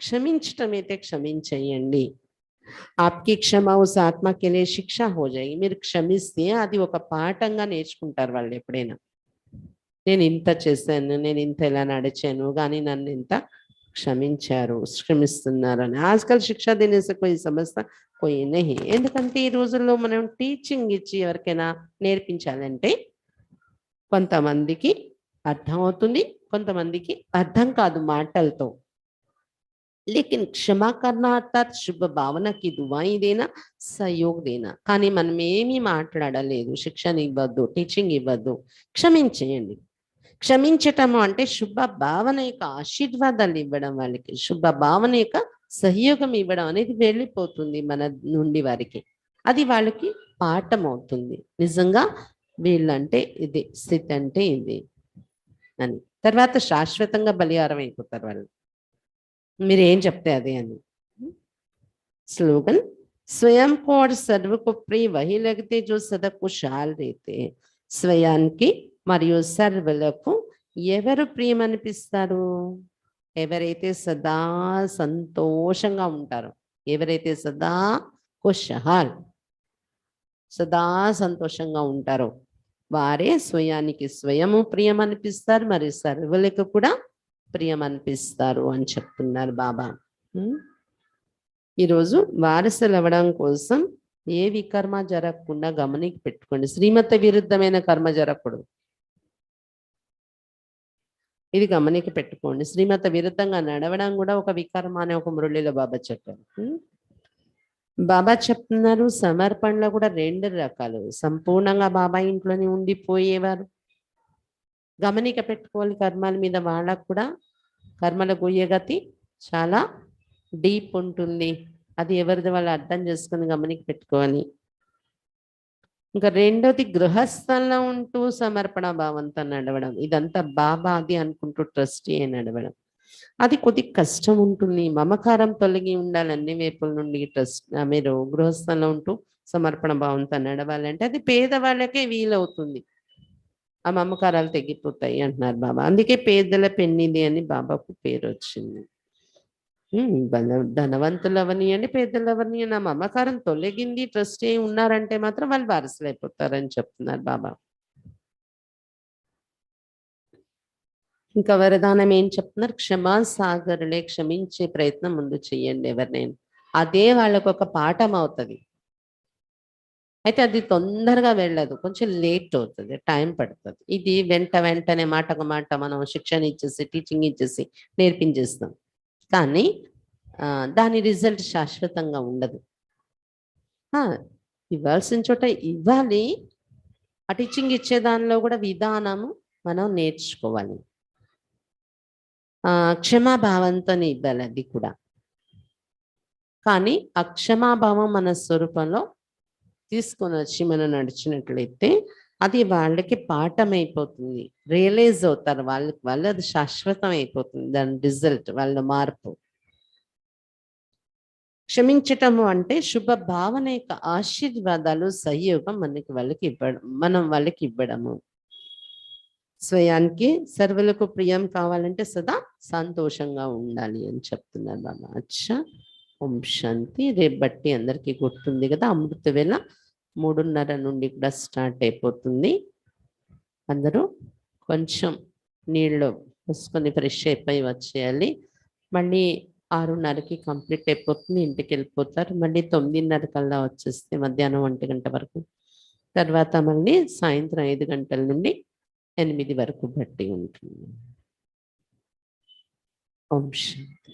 A: క్షమించటం అయితే క్షమించేయండి. ఆప్కి క్షమ ఉస్ ఆత్మకి లే శిక్ష హో జాయేగి. మీరు క్షమిస్తే అది ఒక పాఠంగా నేర్చుకుంటారు వాళ్ళు ఎప్పుడైనా. నేను ఇంత చేశాను, నేను ఇంత ఇలా నడిచాను కానీ నన్ను ఇంత క్షమించారు, క్షమిస్తున్నారని. ఆజ్కల్ శిక్ష దేనే సే కోయి సమజ్తా కోయి నహీ. ఎందుకంటే ఈ రోజుల్లో మనం టీచింగ్ ఇచ్చి ఎవరికైనా నేర్పించాలంటే కొంతమందికి అర్థమవుతుంది, కొంతమందికి అర్థం కాదు మాటలతో. लेकिन क्षमा करना अर्थात शुभ भावना की दुआएं देना, सहयोग देना. కానీ మనం ఏమీ మాట్లాడలేదు, శిక్షణ ఇవ్వద్దు, టీచింగ్ ఇవ్వద్దు, క్షమించేయండి. క్షమించటము అంటే శుభ భావన యొక్క ఆశీర్వాదాలు ఇవ్వడం, వాళ్ళకి శుభ భావన యొక్క సహయోగం ఇవ్వడం అనేది వెళ్ళిపోతుంది మన నుండి వారికి. అది వాళ్ళకి పాఠం అవుతుంది. నిజంగా వీళ్ళంటే ఇది, స్థితి అంటే ఇది అని. తర్వాత శాశ్వతంగా బలిహారం అయిపోతారు వాళ్ళు, మీరు ఏం చెప్తే అదే అని. स्लोगन स्वयं को और सर्व को प्रिय वही लगते जो सदा खुशहाल रहते हैं. స్వయానికి మరియు సర్వులకు ఎవరు ప్రియమనిపిస్తారు? ఎవరైతే సదా సంతోషంగా ఉంటారో, ఎవరైతే సదా ఖుషహాల్, సదా సంతోషంగా ఉంటారో వారే స్వయానికి స్వయము ప్రియం అనిపిస్తారు, మరి సర్వులకు కూడా ప్రియం అనిపిస్తారు అని చెప్తున్నారు బాబా. ఈరోజు వారసులు అవ్వడం కోసం ఏ వికర్మ జరగకుండా గమనికి పెట్టుకోండి. శ్రీమత విరుద్ధమైన కర్మ జరగకూడదు, ఇది గమనికి పెట్టుకోండి. శ్రీమత విరుద్ధంగా నడవడం కూడా ఒక వికర్మ అనే ఒక మురళిలో బాబా చెప్పారు. బాబా చెప్తున్నారు సమర్పణలో కూడా 2 రకాలు. సంపూర్ణంగా బాబా ఇంట్లోనే ఉండిపోయేవారు గమనిక పెట్టుకోవాలి కర్మల మీద. వాళ్ళకు కూడా కర్మల గొయ్యగతి చాలా డీప్ ఉంటుంది, అది ఎవరిది వాళ్ళు అర్థం చేసుకుని గమనిక పెట్టుకోవాలి. ఇంకా రెండోది గృహస్థంలో ఉంటూ సమర్పణ భావంతో నడవడం, ఇదంతా బాబా అది అనుకుంటూ ట్రస్టీ అని నడవడం, అది కొద్ది కష్టం ఉంటుంది. మమకారం తొలగి ఉండాలి అన్ని వైపుల నుండి. ట్రస్ట్ మీరు గృహస్థంలో ఉంటూ సమర్పణ భావంతో నడవాలంటే అది పేదవాళ్ళకే వీలవుతుంది. ఆ మమకారాలు తెగిపోతాయి అంటున్నారు బాబా. అందుకే పేదల పెన్నిది అని బాబాకు పేరు వచ్చింది. ధనవంతులు అవనియండి, పేదలు అవనియండి, ఆ మమకారం తొలగింది, ట్రస్ట్ ఉన్నారంటే మాత్రం వాళ్ళు వారసులు అయిపోతారని చెప్తున్నారు బాబా. ఇంకా వరదానం ఏం చెప్తున్నారు? క్షమా సాగరులే, క్షమించే ప్రయత్నం ముందు చెయ్యండి ఎవరినైనా, అదే వాళ్ళకు ఒక పాఠం అవుతుంది. అయితే అది తొందరగా వెళ్ళదు, కొంచెం లేట్ అవుతుంది, టైం పడుతుంది. ఇది వెంటనే మాటకు మాట మనం శిక్షణ ఇచ్చేసి టీచింగ్ ఇచ్చేసి నేర్పించేస్తాం, కానీ దాని రిజల్ట్ శాశ్వతంగా ఉండదు. ఇవ్వాల్సిన చోట ఇవ్వాలి, ఆ టీచింగ్ ఇచ్చే దానిలో కూడా విధానము మనం నేర్చుకోవాలి. క్షమాభావంతోనే ఇవ్వాలి అది కూడా. కానీ ఆ క్షమాభావం మన స్వరూపంలో తీసుకొని వచ్చి మనం నడిచినట్లయితే అది వాళ్ళకి పాఠం అయిపోతుంది, రియలైజ్ అవుతారు వాళ్ళు అది శాశ్వతం అయిపోతుంది, దాని రిజల్ట్ వాళ్ళ మార్పు. క్షమించటము అంటే శుభ భావన యొక్క ఆశీర్వాదాలు, సహయోగం వాళ్ళకి ఇవ్వడం, మనం వాళ్ళకి ఇవ్వడము. స్వయానికి సర్వులకు ప్రియం కావాలంటే సదా సంతోషంగా ఉండాలి అని చెప్తున్నారు బాబా. అచ్చా, ఓం శాంతి. రేపు బట్టి అందరికీ గుర్తుంది కదా, అమృత వేళ 3:30 నుండి కూడా స్టార్ట్ అయిపోతుంది. అందరూ కొంచెం నీళ్ళు పోసుకొని ఫ్రెష్ అయిపోయి వచ్చేయాలి. మళ్ళీ 6:30కి కంప్లీట్ అయిపోతుంది, ఇంటికి వెళ్ళిపోతారు. మళ్ళీ 9:30 కల్లా వచ్చేస్తే మధ్యాహ్నం 1 గంట వరకు, తర్వాత మళ్ళీ సాయంత్రం 5 గంటల నుండి 8 వరకు బట్టి ఉంటుంది. ఓం శాంతి.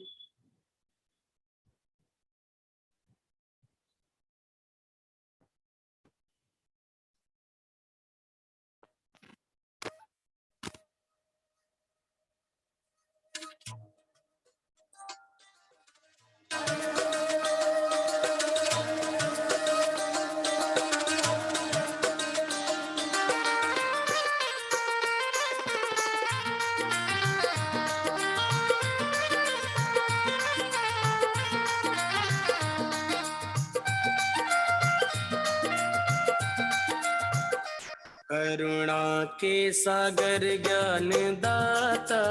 B: करुणा के सागर ज्ञान दाता,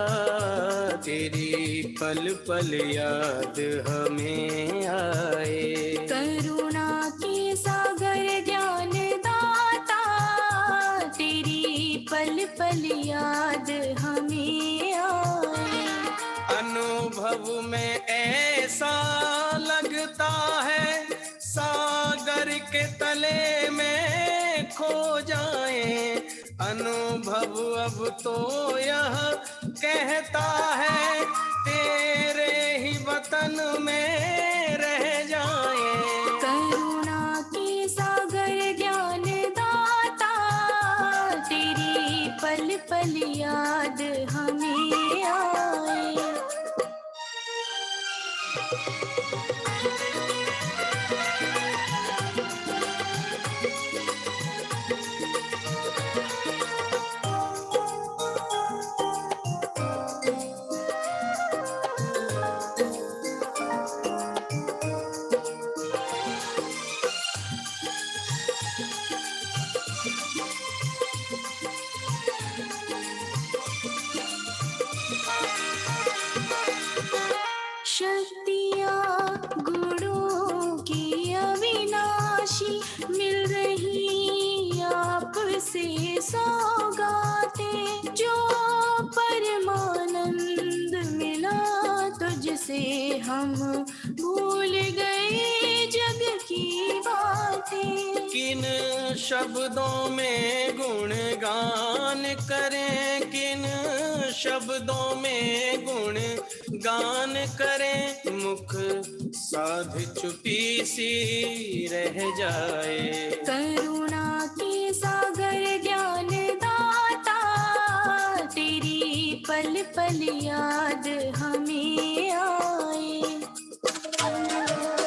B: तेरी पल पल याद हमें आए।
C: करुणा के सागर ज्ञान दाता, तेरी पल पल याद हमें आए।
B: अनुभव में ऐसा लगता है सागर के तले में खो जाए। अनुभव अब तो यह कहता है तेरे ही वतन में रह जाए।
C: करुणा के सागर ज्ञान दाता, तेरी पल पल याद हमें आए। शक्तियाँ गुणों की अविनाशी मिल रही आपसे सौगातें। जो परमानंद मिला तुझसे हम भूल गए जग की बातें।
B: किन शब्दों में गुणगान करें, किन शब्दों में गुण गान करें। मुख साध चुपी सी रह जाए।
C: करुणा के सागर ज्ञान दाता, तेरी पल पल याद